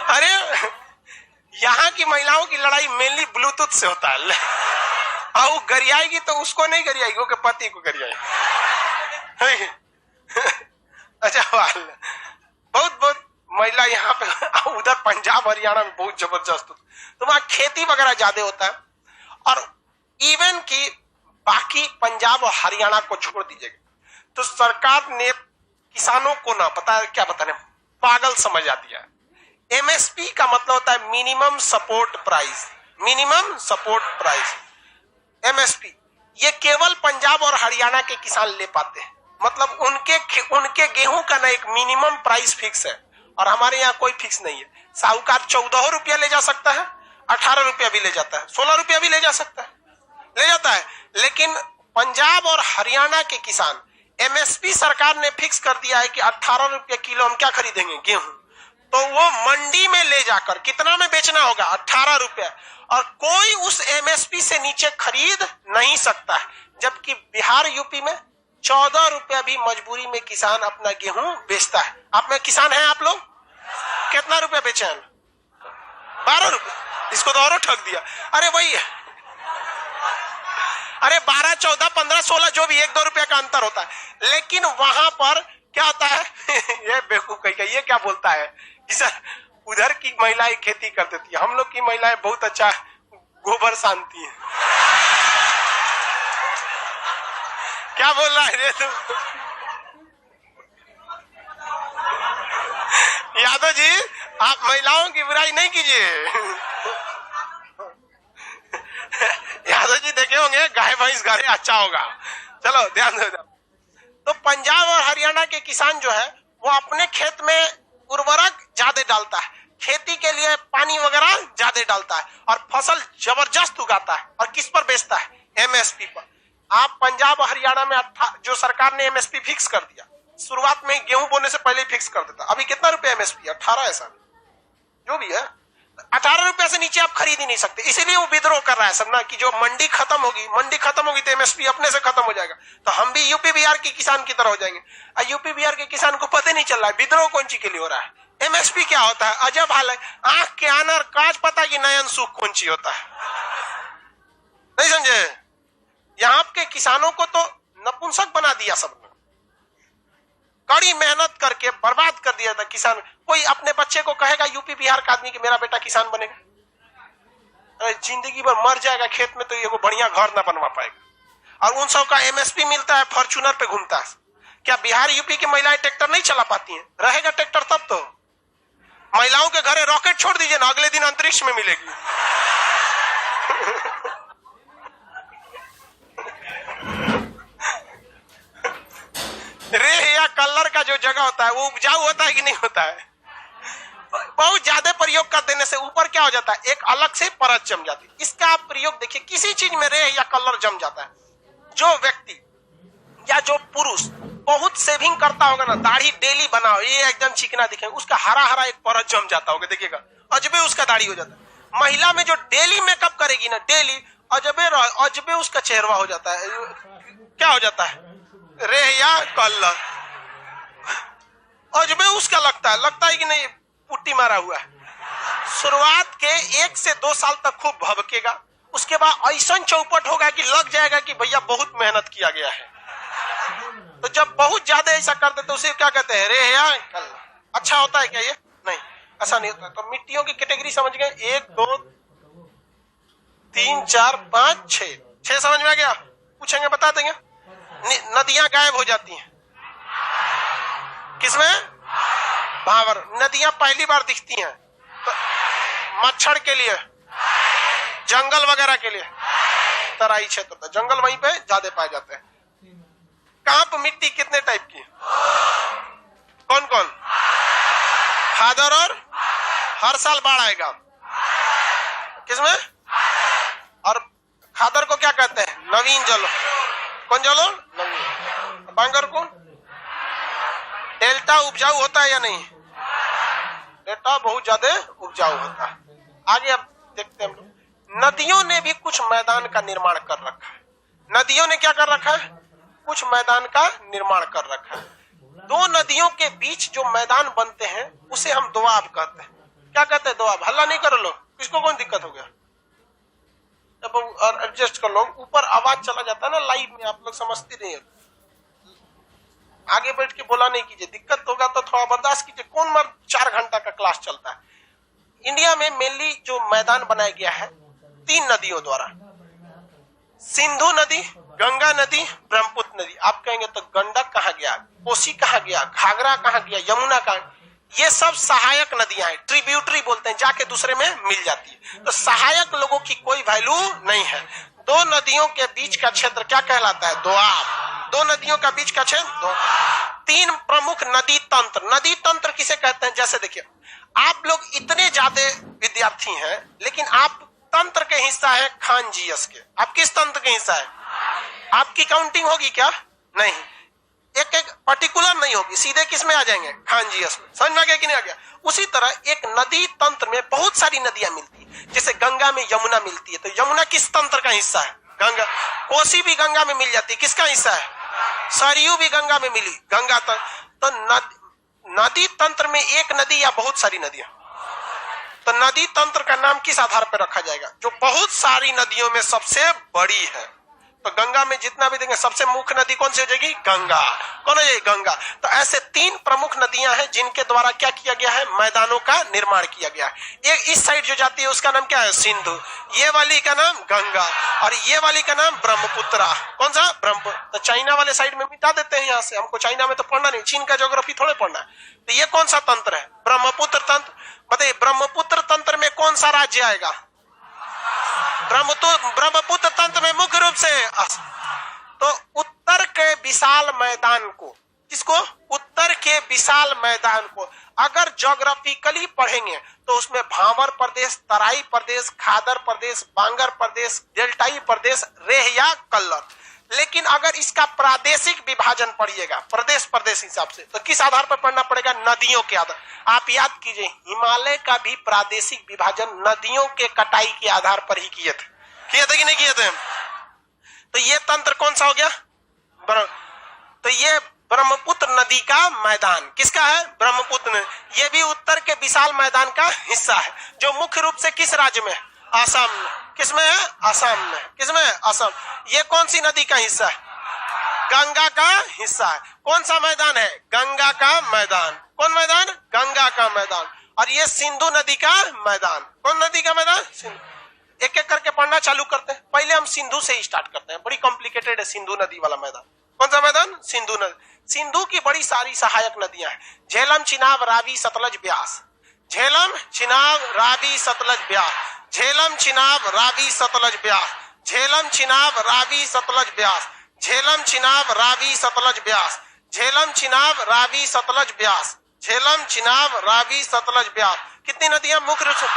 अरे यहाँ की महिलाओं की लड़ाई मेनली ब्लूटूथ से होता है। और वो गरियाएगी तो उसको नहीं गरियाएगी, वो के पति को गरियाएगी। अच्छा, बहुत महिला यहाँ पे, उधर पंजाब हरियाणा में बहुत जबरदस्त होता है। तो वहां खेती वगैरह ज्यादा होता है। और इवन की बाकी पंजाब और हरियाणा को छोड़ दीजिएगा तो सरकार ने किसानों को ना पता है क्या बताने, पागल समझ आती है। एमएसपी का मतलब होता है minimum support price. Minimum support price, MSP, ये केवल पंजाब और हरियाणा के किसान ले पाते हैं। मतलब उनके गेहूं का ना एक मिनिमम प्राइस फिक्स है, और हमारे यहाँ कोई फिक्स नहीं है। साहूकार 14 रुपया ले जा सकता है, 18 रुपया भी ले जाता है, 16 रुपया भी ले जा सकता है, ले जाता है। लेकिन पंजाब और हरियाणा के किसान, एमएसपी सरकार ने फिक्स कर दिया है कि 18 रुपया किलो हम क्या खरीदेंगे, गेहूं। तो वो मंडी में ले जाकर कितना में बेचना होगा, 18 रुपया, और कोई उस एमएसपी से नीचे खरीद नहीं सकता है। जबकि बिहार यूपी में 14 रुपया भी मजबूरी में किसान अपना गेहूं बेचता है। आप में किसान हैं आप लोग? कितना रुपया बेचे हैं? 12 रुपया। इसको तो और ठग दिया। अरे भाई, अरे 12, 14, 15, 16 जो भी 1-2 रुपया का अंतर होता है। लेकिन वहां पर क्या होता है? ये बेवकूफ कहीं, ये क्या बोलता है कि सर उधर की महिलाएं खेती कर देती है, हम लोग की महिलाएं बहुत अच्छा गोबर शांति है। क्या बोल रहा है रे तू? यादव जी, आप महिलाओं की बुराई नहीं कीजिए। यादव जी देखे होंगे गाय भैंस घरे अच्छा होगा। चलो ध्यान दो। तो पंजाब और हरियाणा के किसान जो है वो अपने खेत में उर्वरक ज्यादा डालता है, खेती के लिए पानी वगैरह ज्यादा डालता है, और फसल जबरदस्त उगाता है। और किस पर बेचता है? एमएसपी पर। आप पंजाब और हरियाणा में जो सरकार ने एमएसपी फिक्स कर दिया, शुरुआत में गेहूं बोने से पहले फिक्स कर देता। अभी कितना रुपया एमएसपी? 18 ऐसा जो भी है, 18 रुपया से नीचे आप खरीद ही नहीं सकते। इसीलिए वो विद्रोह कर रहा है सब ना, कि जो मंडी खत्म होगी तो एमएसपी अपने से खत्म हो जाएगा, तो हम भी यूपी बिहार के किसान की तरह हो जाएंगे। और यूपी बिहार के किसान को पता नहीं चल रहा है विद्रोह कौन सी के लिए हो रहा है, एमएसपी क्या होता है। अजब हाल है, आंख के आनर काज पता कि नयन सुख कौन सी होता है। नहीं समझे? यहाँ के किसानों को तो नपुंसक बना दिया सबने, कड़ी मेहनत करके बर्बाद कर दिया था किसान। कोई अपने बच्चे को कहेगा यूपी बिहार का आदमी कि मेरा बेटा किसान बनेगा? अरे जिंदगी भर मर जाएगा खेत में, तो ये को बढ़िया घर ना बनवा पाएगा। और उन सब का एमएसपी मिलता है, फॉर्च्यूनर पे घूमता है। क्या बिहार यूपी की महिलाएं ट्रैक्टर नहीं चला पाती हैं? रहेगा ट्रैक्टर तब तो महिलाओं के घरे रॉकेट छोड़ दीजिए ना, अगले दिन अंतरिक्ष में मिलेगी। रेह या कलर का जो जगह होता है वो उपजाऊ होता है कि नहीं होता है? बहुत ज्यादा प्रयोग कर देने से ऊपर क्या हो जाता है, एक अलग से परत जम जाती है। इसका आप प्रयोग देखिए, किसी चीज में रेह या कलर जम जाता है, जो व्यक्ति या जो पुरुष बहुत सेविंग करता होगा ना, दाढ़ी डेली बनाओ, ये एकदम चिकना दिखे, उसका हरा हरा एक परत जम जाता होगा, देखिएगा अजबे उसका दाढ़ी हो जाता है। महिला में जो डेली मेकअप करेगी ना, डेली अजबे उसका चेहरा हो जाता है। क्या हो जाता है? रेह या कलर अजबे उसका लगता है कि नहीं पुट्टी मारा हुआ है। शुरुआत के 1 से 2 साल तक खूब भभकेगा, उसके बाद ऐसा चौपट होगा कि लग जाएगा कि भैया बहुत मेहनत किया गया है। तो जब बहुत ज्यादा ऐसा कर देते उसे क्या कहते हैं, रे यार अच्छा होता है क्या ये? नहीं, ऐसा नहीं होता। तो मिट्टियों की कैटेगरी समझ गए, 1 2 3 4 5 6 समझ में आ गया? पूछेंगे बता देंगे। नदियां गायब हो जाती हैं किसमें? भावर। नदियां पहली बार दिखती हैं तो मच्छर के लिए, जंगल वगैरह के लिए, तराई क्षेत्र था, जंगल वहीं पे ज्यादा पाए जाते हैं। कांप मिट्टी कितने टाइप की? कौन कौन? खादर और हर साल बाढ़ आएगा किसमें? और खादर को क्या कहते हैं? नवीन जल। कौन जलो? नवीन। बांगर को? डेल्टा उपजाऊ होता है या नहीं? डेल्टा बहुत ज्यादा उपजाऊ होता है। आगे अब देखते हैं हम लोग। नदियों ने भी कुछ मैदान का निर्माण कर रखा है। नदियों ने क्या कर रखा है? कुछ मैदान का निर्माण कर रखा है। दो नदियों के बीच जो मैदान बनते हैं उसे हम दोआब कहते हैं। क्या कहते हैं? दोआब। हल्ला नहीं करो लोग, किसको कौन दिक्कत हो गया? और एडजस्ट कर लो, ऊपर आवाज चला जाता है ना लाइव में, आप लोग समझते नहीं है। आगे बैठ के बोला नहीं कीजिए, दिक्कत होगा तो थोड़ा बर्दाश्त कीजिए। कौन मर 4 घंटा का क्लास चलता है। इंडिया में मेनली जो मैदान बनाया गया है 3 नदियों द्वारा, सिंधु नदी, गंगा नदी, ब्रह्मपुत्र नदी। आप कहेंगे तो गंडक कहाँ गया, कोसी कहाँ गया, घाघरा कहाँ गया, यमुना कहाँ? ये सब सहायक नदियां हैं, ट्रिब्यूटरी बोलते हैं, जाके दूसरे में मिल जाती है। तो सहायक लोगों की कोई वैल्यू नहीं है। दो नदियों के बीच का क्षेत्र क्या कहलाता है? दोआब। दो नदियों का बीच का क्षेत्र 3 प्रमुख नदी तंत्र। नदी तंत्र किसे कहते हैं? जैसे देखिए, आप लोग इतने ज्यादा विद्यार्थी हैं लेकिन आप तंत्र के हिस्सा है खान जीएस के। आप किस तंत्र के हिस्सा है? आपकी काउंटिंग होगी क्या? नहीं, एक एक पर्टिकुलर नहीं होगी, सीधे किस में आ जाएंगे? खान जीएस में। समझ में आ गया कि नहीं आ गया? उसी तरह एक नदी तंत्र में बहुत सारी नदियां मिलती है। जैसे गंगा में यमुना मिलती है, तो यमुना किस तंत्र का हिस्सा है? गंगा। कोसी भी गंगा में मिल जाती है, किसका हिस्सा है? सरयू भी गंगा में मिली, गंगा तंत्र। तो नदी तंत्र में एक नदी या बहुत सारी नदियां? तो नदी तंत्र का नाम किस आधार पर रखा जाएगा? जो बहुत सारी नदियों में सबसे बड़ी है। तो गंगा में जितना भी देंगे सबसे मुख्य नदी कौन सी हो जाएगी? गंगा। कौन है? गंगा। तो ऐसे 3 प्रमुख नदियां हैं जिनके द्वारा क्या किया गया है? मैदानों का निर्माण किया गया है। एक इस साइड जो जाती है उसका नाम क्या है? सिंधु। ये वाली का नाम गंगा, और ये वाली का नाम ब्रह्मपुत्र। कौन सा? ब्रह्मपुत्र। तो चाइना वाले साइड में मिटा देते हैं यहाँ से, हमको चाइना में तो पढ़ना नहीं, चीन का ज्योग्राफी थोड़े पढ़ना है। तो ये कौन सा तंत्र है? ब्रह्मपुत्र तंत्र। बताइए, ब्रह्मपुत्र तंत्र में कौन सा राज्य आएगा? ब्रह्मपुत्र तंत्र में मुख्य रूप से तो उत्तर के विशाल मैदान को, किसको? उत्तर के विशाल मैदान को अगर ज्योग्राफिकली पढ़ेंगे तो उसमें भावर प्रदेश, तराई प्रदेश, खादर प्रदेश, बांगर प्रदेश, डेल्टाई प्रदेश, रेह या कल्लर। लेकिन अगर इसका प्रादेशिक विभाजन पढ़िएगा प्रदेश प्रदेश हिसाब से, तो किस आधार पर पढ़ना पड़ेगा? नदियों के आधार। आप याद कीजिए, हिमालय का भी प्रादेशिक विभाजन नदियों के कटाई के आधार पर ही किए थे कि नहीं किए थे? तो ये तंत्र कौन सा हो गया? तो ये ब्रह्मपुत्र नदी का मैदान किसका है? ब्रह्मपुत्र। ये भी उत्तर के विशाल मैदान का हिस्सा है, जो मुख्य रूप से किस राज्य में? आसाम में। किसमें है? आसाम में। किसमें? आसाम। ये कौन सी नदी का हिस्सा है? गंगा का हिस्सा है। कौन सा मैदान है? गंगा का मैदान। कौन मैदान? गंगा का मैदान। और ये सिंधु नदी का मैदान। कौन नदी का मैदान? सिंधु। एक एक करके पढ़ना चालू करते हैं। पहले हम सिंधु से ही स्टार्ट करते हैं, बड़ी कॉम्प्लिकेटेड है सिंधु नदी वाला मैदान। कौन सा मैदान? सिंधु नदी। सिंधु की बड़ी सारी सहायक नदियां हैं, झेलम, चिनाब, रावी, सतलज, ब्यास। झेलम, चिनाब, रावी, सतलज, ब्यास। झेलम, चिनाब, रावी, सतलज, ब्यास। झेलम, चिनाब, रावी, सतलज, ब्यास। झेलम, चिनाब, रावी, सतलज, ब्यास। झेलम, चिनाब, रावी, सतलज, ब्यास। झेलम, चिनाब, रावी, सतलज, ब्यास। कितनी नदियां मुख्य रूप से?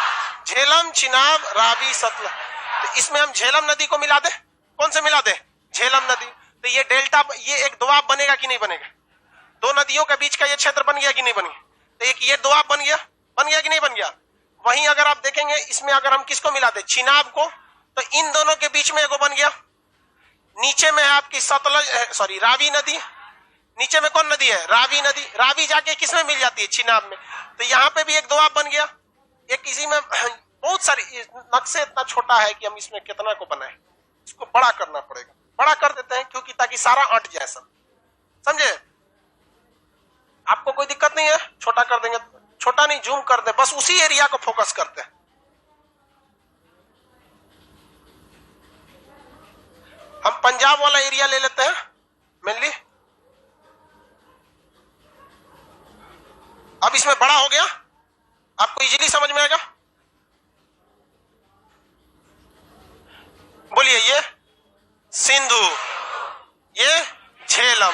झेलम, चिनाब, रावी, सतलज। तो इसमें हम झेलम नदी को मिला दे। कौन से मिला दे? झेलम नदी। तो ये डेल्टा, ये एक दोआब बनेगा कि नहीं बनेगा? दो नदियों के बीच का ये क्षेत्र बन गया कि नहीं बन गया? तो एक ये दोआब बन गया कि नहीं बन गया? वहीं अगर आप देखेंगे इसमें अगर हम किसको मिला दे? चिनाब को, तो इन दोनों के बीच में एगो बन गया। नीचे में है आपकी सतलज, रावी नदी। नीचे में कौन नदी है? रावी नदी। रावी जाके किसमें मिल जाती है? चिनाब में। तो यहाँ पे भी एक दोआब बन गया। एक इसी में बहुत सारी, नक्शे इतना छोटा है कि हम इसमें कितना को बनाए, इसको बड़ा करना पड़ेगा। बड़ा कर देते हैं क्योंकि ताकि सारा अट जाए सब, समझे? आपको कोई दिक्कत नहीं है, छोटा कर देंगे, छोटा नहीं जूम कर दे, बस उसी एरिया को फोकस करते हैं। हम पंजाब वाला एरिया ले लेते हैं मेनली। अब इसमें बड़ा हो गया, आपको इजीली समझ में आएगा। बोलिए, ये सिंधु, ये झेलम,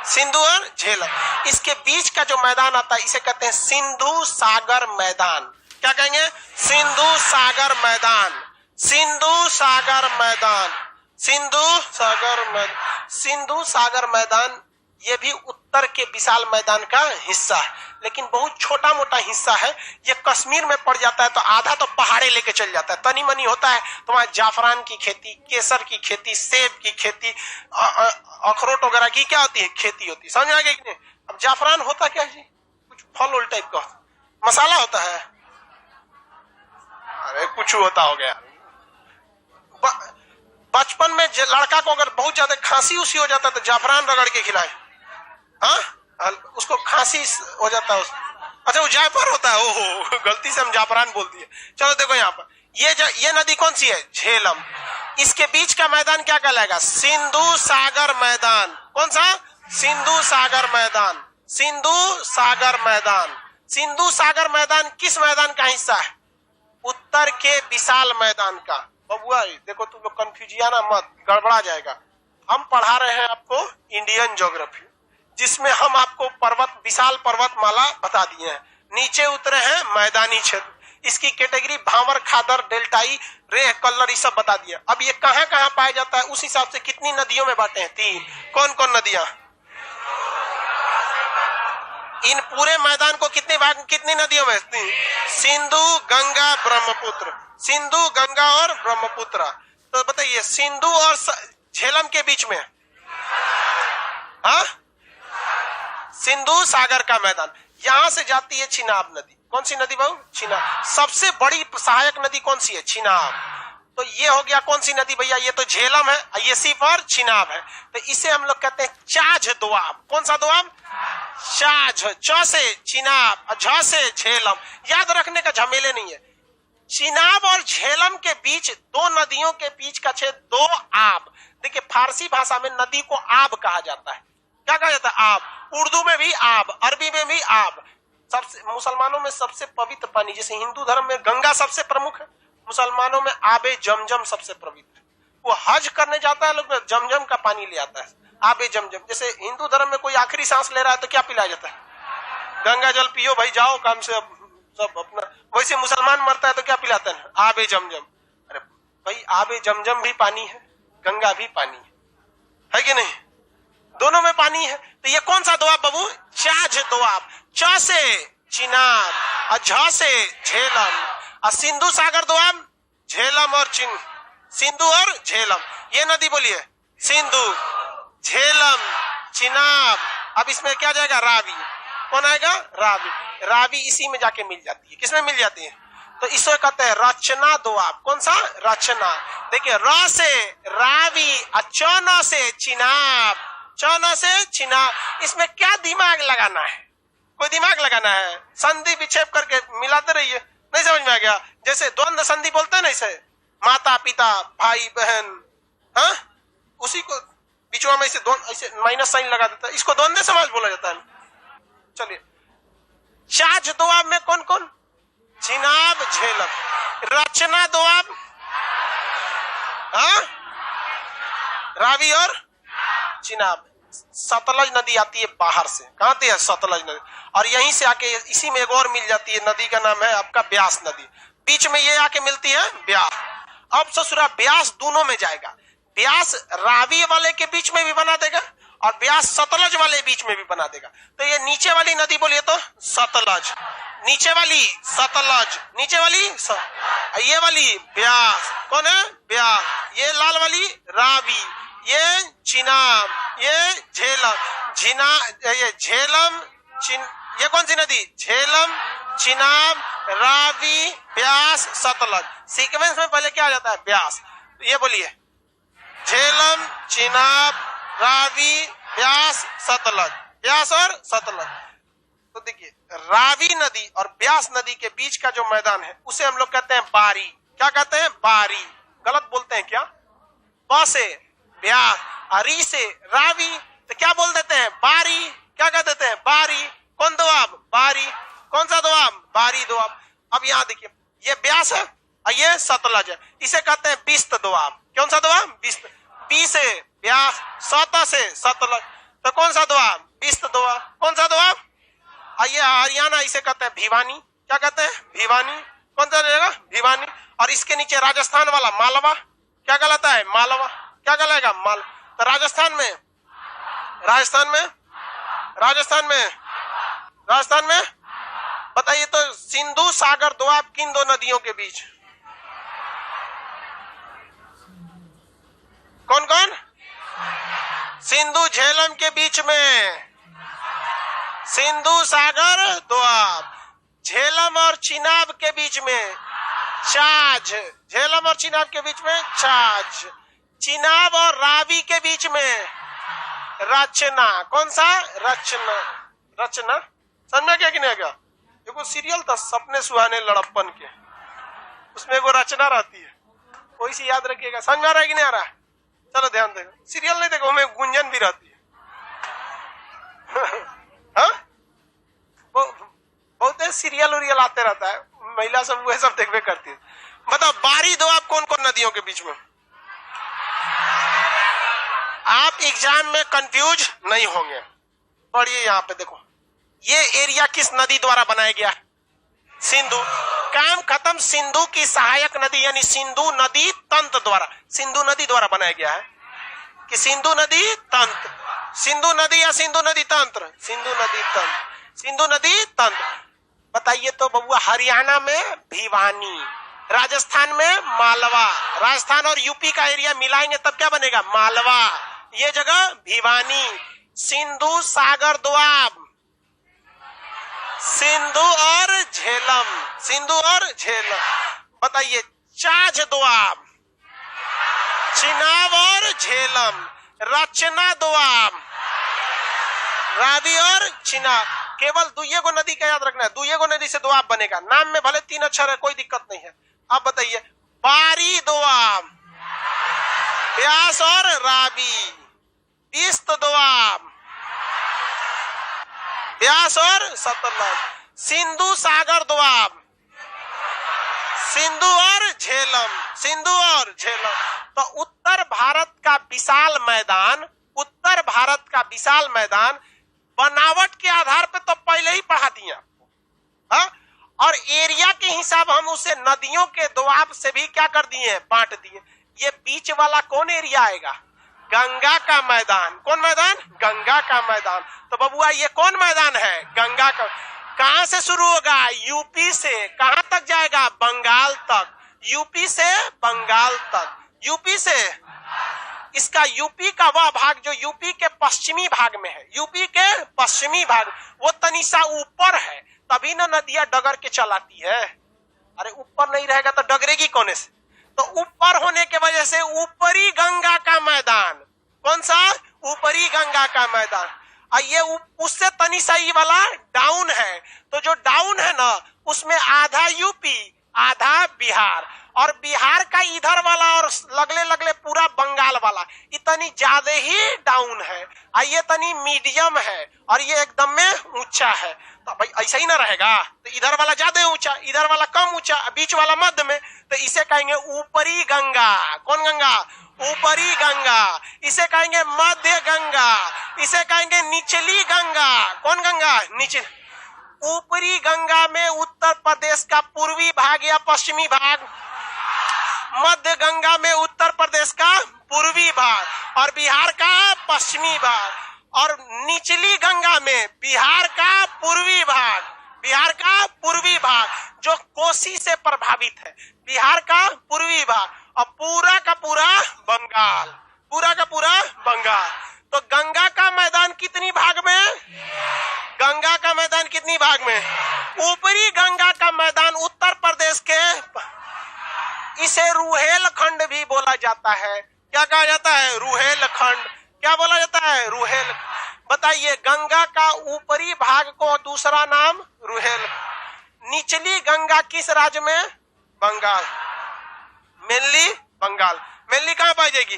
सिंधु और झेलम, इसके बीच का जो मैदान आता है इसे कहते हैं सिंधु सागर मैदान। क्या कहेंगे? सिंधु सागर मैदान, सिंधु सागर मैदान, सिंधु सागर मैदान। सिंधु सागर मैदान ये भी उत्तर के विशाल मैदान का हिस्सा है, लेकिन बहुत छोटा मोटा हिस्सा है। ये कश्मीर में पड़ जाता है तो आधा तो पहाड़े लेके चल जाता है, तनी मनी होता है तो वहां जाफरान की खेती, केसर की खेती, सेब की खेती, अखरोट वगैरह की क्या होती है, खेती होती है। समझ आ गया कि नहीं? अब जाफरान होता क्या जी? कुछ फल उल टाइप का मसाला होता है, अरे कुछ होता हो गया। बचपन में लड़का को अगर बहुत ज्यादा खांसी उसी हो जाता है तो जाफरान रगड़ के खिलाए, हाँ, उसको खांसी हो जाता है। अच्छा, वो जायफर होता है, ओहो गलती से हम जाफरान बोल दिए। चलो देखो यहाँ पर ये नदी कौन सी है? झेलम। इसके बीच का मैदान क्या कहलाएगा? सिंधु सागर मैदान। कौन सा? सिंधु सागर मैदान, सिंधु सागर मैदान। सिंधु सागर मैदान किस मैदान का हिस्सा है? उत्तर के विशाल मैदान का। बबुआ देखो, तुम लोग कंफ्यूजियाना मत, गड़बड़ा जाएगा। हम पढ़ा रहे हैं आपको इंडियन ज्योग्राफी, जिसमें हम आपको पर्वत, विशाल पर्वतमाला बता दिए हैं, नीचे उतरे हैं मैदानी क्षेत्र, इसकी कैटेगरी भावर, खादर, डेल्टाई, रेह, कल्लर, ये सब बता दिया। अब ये कहाँ कहाँ पाया जाता है उस हिसाब से कितनी नदियों में बांटे हैं? 3। कौन कौन नदियां? इन पूरे मैदान को कितने भाग, कितनी नदियों में? सिंधु, गंगा, ब्रह्मपुत्र, सिंधु, गंगा और ब्रह्मपुत्र। तो बताइए, सिंधु और झेलम के बीच में, हाँ, सिंधु सागर का मैदान। यहां से जाती है चिनाब नदी। कौन सी नदी बाबू? चिनाब। सबसे बड़ी सहायक नदी कौन सी है? चिनाब। तो ये हो गया कौन सी नदी भैया? ये तो झेलम है, ये सिर्फ और चिनाब है। तो इसे हम लोग कहते हैं चाझ दोआब। कौन सा दोआब? चाझ। च से चिनाब, झ से झेलम। याद रखने का झमेले नहीं है। चिनाब और झेलम के बीच, दो नदियों के बीच का क्षेत्र, दो आब। देखिए, फारसी भाषा में नदी को आब कहा जाता है। क्या कहा जाता है? आब। उर्दू में भी आब, अरबी में भी आब। सबसे, मुसलमानों में सबसे पवित्र पानी, जैसे हिंदू धर्म में गंगा सबसे प्रमुख है, मुसलमानों में आबे जमजम सबसे पवित्र है। वो हज करने जाता है, लोग जमजम का पानी ले आता है, आबे जमजम। जैसे हिंदू धर्म में कोई आखिरी सांस ले रहा है तो क्या पिलाया जाता है? गंगा जल पियो भाई, जाओ काम से सब अपना। वैसे मुसलमान मरता है तो क्या पिलाते हैं? आबे जमजम। अरे भाई, आबे जमजम भी पानी है, गंगा भी पानी है कि नहीं? दोनों में पानी है। तो ये कौन सा दोआब बाबू? चाझ दोआब। च से चिनाब और झ से झेलम। और सिंधु सागर दोआब, झेलम और सिंधु और झेलम। ये नदी बोलिए, सिंधु, झेलम, चिनाब। अब इसमें क्या जाएगा? रावी। कौन आएगा? रावी। रावी इसी में जाके मिल जाती है। किसमें मिल जाती है? तो इसे कहते हैं रचना दोआब। कौन सा? रचना। देखिए, र से रावी और च से चिनाब, च से चिनाब। इसमें क्या दिमाग लगाना है? कोई दिमाग लगाना है? संधि विक्षेप करके मिलाते रहिए। नहीं समझ में आ गया? जैसे द्वंद्व संधि बोलते हैं ना, इसे माता पिता, भाई बहन, हाँ, उसी को बीचवा में ऐसे माइनस साइन लगा देता है, इसको द्वंद्व समाज बोला जाता है। चलिए, चाझ दोआब में कौन कौन? चिनाब, झेलम। रचना दोआब, हाँ, रावी और चिनाब। सतलज नदी आती है बाहर से। कहाँ आती है? सतलज नदी। और यहीं से आके इसी में एक और मिल जाती है नदी, का नाम है आपका ब्यास नदी। बीच में ये आके मिलती है ब्यास। अब ससुरा ब्यास दोनों में जाएगा। ब्यास रावी वाले के बीच में भी बना देगा और ब्यास सतलज वाले बीच में भी बना देगा। तो ये नीचे वाली नदी बोलिए तो सतलज, नीचे वाली सतलज, नीचे वाली ये वाली ब्यास। कौन है? ब्यास। ये लाल वाली रावी, ये चिनाब, ये झेलम। ये झेलम, ये कौन सी नदी? झेलम, चिनाब, रावी, ब्यास, सतलज। सीक्वेंस में पहले क्या आ जाता है? ब्यास। तो ये बोलिए, झेलम, चिनाब, रावी, ब्यास, सतलज। ब्यास और सतलज। तो देखिए, रावी नदी और ब्यास नदी के बीच का जो मैदान है उसे हम लोग कहते हैं बारी। क्या कहते हैं? बारी। गलत बोलते हैं क्या? ब से ब्यास, री से रावी, तो क्या बोल देते हैं? बारी। क्या कह देते हैं? बारी। कौन दोआब? बारी। कौन सा दोआब? बारी दोआब। अब यहाँ देखिए, ये ब्यास है और ये सतलज है, इसे कहते हैं बिस्त दोआब। कौन सा दोआब? बिस्त। बी से ब्यास, सत से सतलज, तो कौन सा दोआब? बिस्त दोआब। कौन सा दोआब? ये हरियाणा, इसे कहते हैं भिवानी। क्या कहते हैं? भिवानी। कौन सा रहेगा? भिवानी। और इसके नीचे राजस्थान वाला मालवा। क्या कहलाता है? मालवा। क्या कहलाएगा? माल। तो राजस्थान में, राजस्थान में, राजस्थान में, राजस्थान में बताइए तो सिंधु सागर दोआब किन दो नदियों के बीच? कौन कौन? सिंधु झेलम के बीच में सिंधु सागर दोआब। झेलम और चिनाब के बीच में छाछ। झेलम और चिनाब के बीच में छाछ। चिनाब और रावी के बीच में रचना। कौन सा? रचना। रचना समझ में क्या कि नहीं क्या? देखो सीरियल था सपने सुहाने लड़प्पन के, उसमें वो रचना रहती है, कोई सी याद रखिएगा। समझ में आ रहा है कि नहीं आ रहा? चलो ध्यान देखो, सीरियल नहीं देखो, हमें गुंजन भी रहती है। हाँ, बहुत सीरियल उरियल आते रहता है, महिला सब वह सब देखवे करती है। बताओ बारी दोआब कौन कौन नदियों के बीच में? आप एग्जाम में कंफ्यूज नहीं होंगे। पढ़िए यहाँ पे देखो, ये एरिया किस नदी द्वारा बनाया गया? सिंधु। काम खत्म। सिंधु की सहायक नदी यानी सिंधु नदी तंत्र द्वारा, सिंधु नदी द्वारा बनाया गया है कि सिंधु नदी तंत्र। सिंधु नदी या सिंधु नदी तंत्र? सिंधु नदी तंत्र। सिंधु नदी तंत्र। बताइए तो बबुआ, हरियाणा में भिवानी, राजस्थान में मालवा। राजस्थान और यूपी का एरिया मिलाएंगे तब क्या बनेगा? मालवा। ये जगह भिवानी। सिंधु सागर दोआब, सिंधु और झेलम। सिंधु और झेलम। बताइए, चाझ दोआब, चिनाब और झेलम। रचना दोआब, रावी और चिनाब। केवल दुइये को नदी का याद रखना है, दुइये को नदी से दोआब बनेगा। नाम में भले 3 अक्षर है, कोई दिक्कत नहीं है। अब बताइए, बारी दोआब, ब्यास और रावी। बिस्त दोआब, ब्यास और सतलज। सिंधु सागर दोआब, सिंधु और झेलम। सिंधु और झेलम। तो उत्तर भारत का विशाल मैदान, उत्तर भारत का विशाल मैदान बनावट के आधार पे तो पहले ही पढ़ा दिया, हाँ? और एरिया के हिसाब हम उसे नदियों के दोआब से भी क्या कर दिए? बांट दिए। ये बीच वाला कौन एरिया आएगा? गंगा का मैदान। कौन मैदान? गंगा का मैदान। तो बबुआ ये कौन मैदान है? गंगा का। कहां से शुरू होगा? यूपी से। कहां तक जाएगा? बंगाल तक। यूपी से बंगाल तक। यूपी से, इसका यूपी का वह भाग जो यूपी के पश्चिमी भाग में है, यूपी के पश्चिमी भाग, वो तनिसा ऊपर है, तभी ना नदियां डगर के चलाती है। अरे ऊपर नहीं रहेगा तो डगरेगी कोने से? तो ऊपर होने के वजह से ऊपरी गंगा का मैदान। कौन सा? ऊपरी गंगा का मैदान। ये उससे तनिसा ये वाला डाउन है, तो जो डाउन है ना उसमें आधा यूपी आधा बिहार, और बिहार का इधर वाला और लगले लगले पूरा बंगाल वाला इतनी ज्यादा ही डाउन है। ये तनी मीडियम है और ये एकदम में ऊंचा है। तो भाई ऐसा ही ना रहेगा, तो इधर वाला ज्यादा ऊंचा, इधर वाला कम ऊंचा, बीच वाला मध्य में, तो इसे कहेंगे ऊपरी गंगा। कौन गंगा? ऊपरी गंगा। इसे कहेंगे मध्य गंगा, इसे कहेंगे निचली गंगा। कौन गंगा? नीचे। ऊपरी गंगा में उत्तर प्रदेश का पूर्वी भाग या पश्चिमी भाग, मध्य गंगा में उत्तर प्रदेश का पूर्वी भाग और बिहार का पश्चिमी भाग, और निचली गंगा में बिहार का पूर्वी भाग। बिहार का पूर्वी भाग जो कोसी से प्रभावित है, बिहार का पूर्वी भाग, और पूरा का पूरा बंगाल, पूरा का पूरा बंगाल। तो गंगा का मैदान कितनी भाग में? गंगा का मैदान कितनी भाग में? ऊपरी गंगा का मैदान उत्तर प्रदेश के, इसे रुहेलखंड भी बोला जाता है। क्या कहा जाता है? रुहेलखंड। क्या बोला जाता है? रुहेल। बताइए, गंगा का ऊपरी भाग को दूसरा नाम रुहेल। निचली गंगा किस राज्य में? बंगाल। मेनली बंगाल। मेनली कहां पाई जाएगी?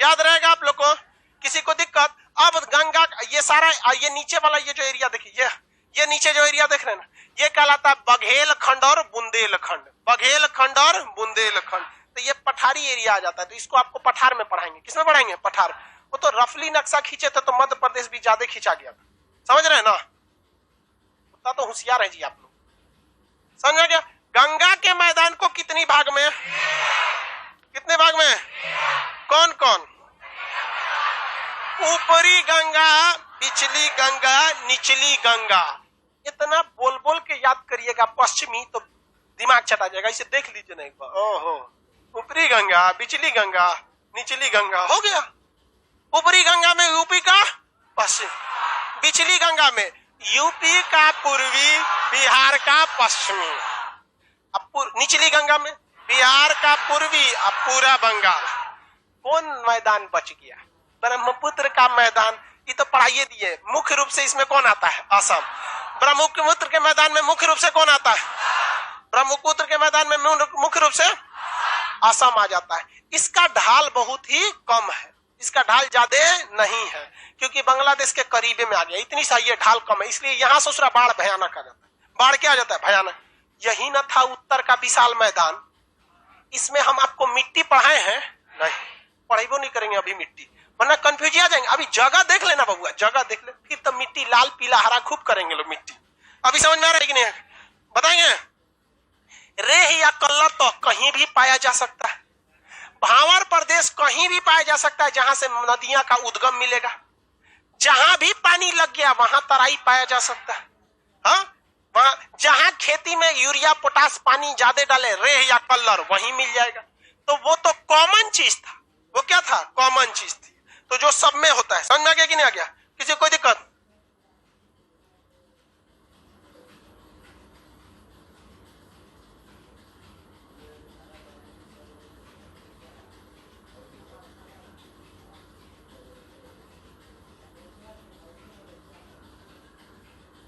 याद रहेगा आप लोग को? किसी को दिक्कत? अब गंगा ये सारा, ये नीचे वाला ये जो एरिया देखिए, ये नीचे जो एरिया देख रहे हैं ना, ये कहलाता है बघेलखंड और बुंदेलखंड। बघेलखंड और बुंदेलखंड। तो ये पठारी एरिया आ जाता है। तो इसको आपको पठार में पढ़ाएंगे। किसमें पढ़ाएंगे? पठार। वो तो रफली नक्शा खींचे थे तो मध्य प्रदेश भी ज्यादा खींचा गया था। समझ रहे हैं ना? तो होशियार है जी आप लोग। समझ गया? गंगा के मैदान को कितनी भाग में, कितने भाग में? कौन कौन? ऊपरी गंगा, पिछली गंगा, निचली गंगा। इतना बोल बोल के याद करिएगा पश्चिमी, तो दिमाग चटा जाएगा। इसे देख लीजिए ना एक बार। ओहो, ऊपरी गंगा, बिचली गंगा, निचली गंगा, हो गया। ऊपरी गंगा में यूपी का पश्चिम, बिचली गंगा में यूपी का पूर्वी, बिहार का पश्चिमी, अब निचली गंगा में बिहार का पूर्वी, अब पूरा बंगाल। कौन मैदान बच गया? ब्रह्मपुत्र का मैदान। ये तो पढ़ाइए दिए। मुख्य रूप से इसमें कौन आता है? असम। ब्रह्मपुत्र के मैदान में मुख्य रूप से कौन आता है? ब्रह्मपुत्र के मैदान में मुख्य रूप से असम आ जाता है। इसका ढाल बहुत ही कम है, इसका ढाल ज्यादा नहीं है, क्योंकि बांग्लादेश के करीबे में आ गया। इतनी सा ये ढाल कम है, इसलिए यहां से उसका बाढ़ भयानक आ जाता है। बाढ़ क्या आ जाता है? भयानक। यही न था उत्तर का विशाल मैदान। इसमें हम आपको मिट्टी पढ़ाए हैं? नहीं, पढ़ेबो नहीं करेंगे अभी मिट्टी, वरना कंफ्यूज आ जाएंगे। अभी जगह देख लेना बबुआ, जगह देख ले, फिर तो मिट्टी लाल पीला हरा खूब करेंगे लोग मिट्टी। अभी समझ में आ रहा है कि नहीं? बताएंगे। रेह या कल्लर तो कहीं भी पाया जा सकता है। भावर प्रदेश कहीं भी पाया जा सकता है जहां से नदियां का उद्गम मिलेगा। जहां भी पानी लग गया वहां तराई पाया जा सकता है। हाँ, वहां जहां खेती में यूरिया पोटास पानी ज्यादा डाले, रेह या कल्लर, वहीं मिल जाएगा। तो वो तो कॉमन चीज था। वो क्या था? कॉमन चीज थी। तो जो सब में होता है। समझ में आ गया कि नहीं आ गया? किसी कोई दिक्कत?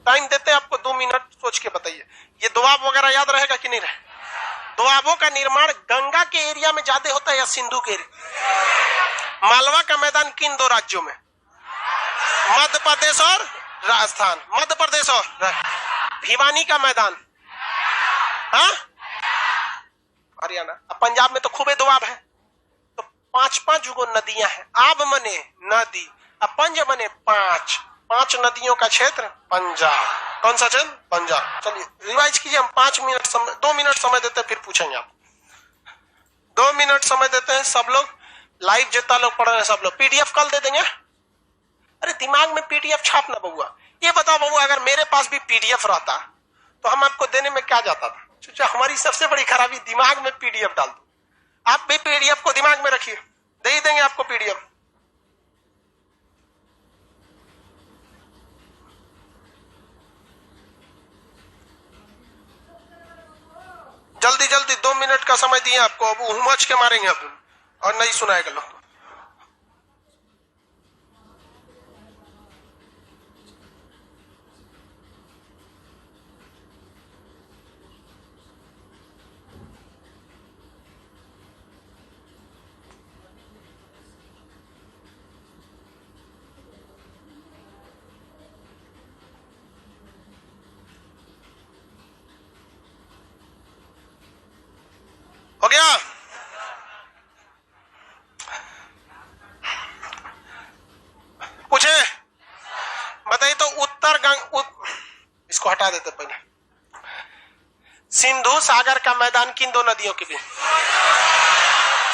टाइम देते हैं आपको 2 मिनट, सोच के बताइए। ये दोआब वगैरह याद रहेगा कि नहीं रहे? दोआबों का निर्माण गंगा के एरिया में ज्यादा होता है या सिंधु के एरिया? मालवा का मैदान किन 2 राज्यों में? मध्य प्रदेश और राजस्थान। मध्य प्रदेश और भिवानी का मैदान, हाँ, हरियाणा। अब पंजाब में तो खूबे दोआब है। तो 5-5 गो नदियां हैं। आब मने नदी, अब पंज मने 5 नदियों का क्षेत्र पंजाब। कौन सा क्षेत्र? पंजाब। चलिए रिवाइज कीजिए। हम 5 मिनट समय, 2 मिनट समय देते हैं, फिर पूछेंगे आप। 2 मिनट समय देते हैं। सब लोग लाइव जितना लोग पढ़ रहे हैं सब लोग पीडीएफ कल दे देंगे। अरे दिमाग में पीडीएफ छापना बउआ। ये बताओ बउआ, अगर मेरे पास भी पीडीएफ रहता तो हम आपको देने में क्या जाता था? सोचा हमारी सबसे बड़ी खराबी दिमाग में पीडीएफ डाल दो। आप भी पीडीएफ को दिमाग में रखिए, दे ही देंगे आपको पीडीएफ। जल्दी जल्दी 2 मिनट का समय दिए आपको। अब हुमच के मारेंगे अब और नहीं सुनाएगा लोग। हो गया? पूछे? बताइए तो इसको हटा देते पहले। सिंधु सागर का मैदान किन 2 नदियों के बीच?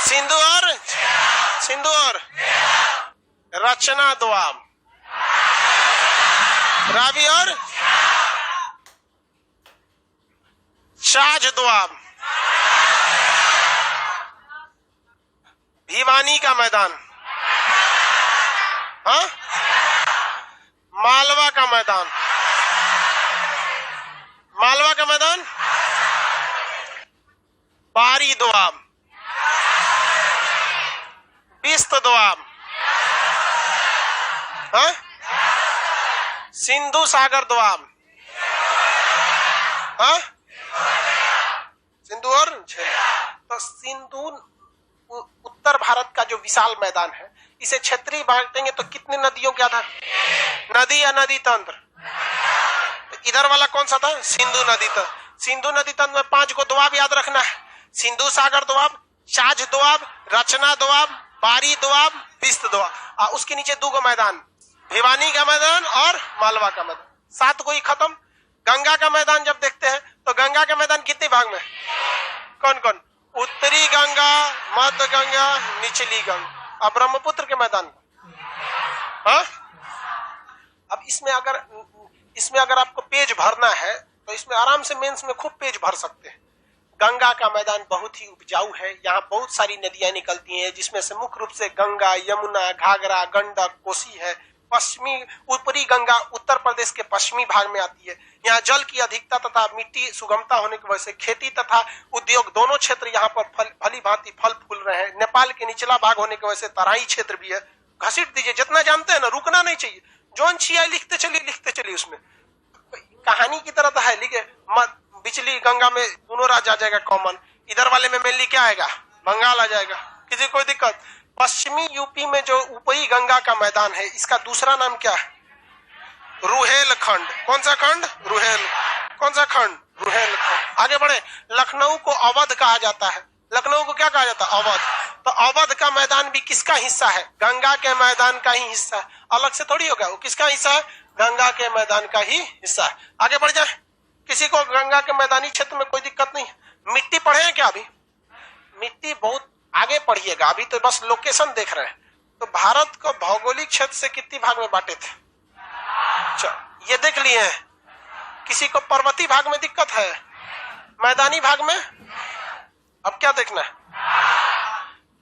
सिंधु और रचना दोआब। रावी और शाज दोआब। भिवानी का मैदान, हाँ, मालवा का मैदान, मालवा का मैदान, बारी दोआब, बिस्त दोआब, हाँ? सिंधु सागर दोआब, हाँ? सिंधु और तो सिंधु उत्तर भारत का जो विशाल मैदान है, इसे क्षेत्रीय बांटेंगे तो कितनी नदियों के आधार, नदी या नदी तंत्र, तो इधर वाला कौन सा था, सिंधु नदी तंत्र। सिंधु नदी तंत्र में 5 को दोआब याद रखना है, सिंधु सागर दोआब, छाछ दोआब, रचना दोआब, बारी दोआब, बिस्त दोआब, उसके नीचे 2 गो मैदान, भिवानी का मैदान और मालवा का मैदान, 7 को ही खत्म। गंगा का मैदान जब देखते हैं तो गंगा का मैदान कितने भाग में, कौन कौन, उत्तरी गंगा, मध्य गंगा, निचली गंगा, अब ब्रह्मपुत्र के मैदान, हाँ? अब इसमें अगर आपको पेज भरना है तो इसमें आराम से मेंस में खूब पेज भर सकते हैं। गंगा का मैदान बहुत ही उपजाऊ है, यहाँ बहुत सारी नदियां निकलती हैं, जिसमें से मुख्य रूप से गंगा, यमुना, घाघरा, गंडक, कोसी है। ऊपरी गंगा उत्तर प्रदेश के पश्चिमी भाग में आती है। यहाँ जल की अधिकता तथा मिट्टी सुगमता होने की वजह से खेती तथा उद्योग दोनों क्षेत्र यहाँ पर भली भांति फल फूल रहे हैं। नेपाल के निचला भाग होने की वजह से तराई क्षेत्र भी है। घसीट दीजिए, जितना जानते हैं ना, रुकना नहीं चाहिए, जोन छिया लिखते चलिए, उसमें कहानी की तरह है। लिखे बिचली गंगा में दोनों राज्य आ जाएगा कॉमन, इधर वाले में मेनली क्या आएगा, बंगाल आ जाएगा, किसी कोई दिक्कत। पश्चिमी यूपी में जो ऊपरी गंगा का मैदान है, इसका दूसरा नाम क्या है, रुहेलखंड। कौन सा खंड, रुहेल। कौन सा खंड, रुहेलखंड। आगे बढ़े, लखनऊ को अवध कहा जाता है। लखनऊ को क्या कहा जाता है, अवध। तो अवध का मैदान भी किसका हिस्सा है, गंगा के मैदान का ही हिस्सा है, अलग से थोड़ी होगा। वो किसका हिस्सा है, गंगा के मैदान का ही हिस्सा है। आगे बढ़ जाए, किसी को गंगा के मैदानी क्षेत्र में कोई दिक्कत नहीं है। मिट्टी पढ़े हैं क्या अभी, मिट्टी बहुत आगे पढ़िएगा, अभी तो बस लोकेशन देख रहे हैं। तो भारत को भौगोलिक क्षेत्र से कितनी भाग में बांटे थे, ये देख लिए हैं। किसी को पर्वतीय भाग में दिक्कत है, मैदानी भाग में, अब क्या देखना है,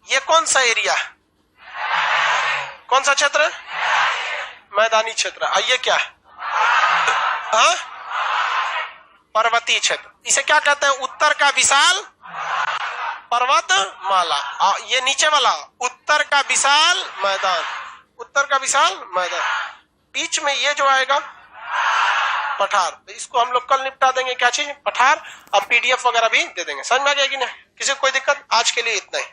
ये कौन सा एरिया, कौन सा क्षेत्र, मैदानी क्षेत्र। ये क्या है, हाँ, पर्वतीय क्षेत्र। इसे क्या कहते हैं, उत्तर का विशाल पर्वत माला। ये नीचे वाला उत्तर का विशाल मैदान, उत्तर का विशाल मैदान। बीच में ये जो आएगा पठार, तो इसको हम लोग कल निपटा देंगे, क्या चीज, पठार। अब PDF वगैरह भी दे देंगे। समझ में आ गया कि नहीं, किसी को कोई दिक्कत। आज के लिए इतना ही।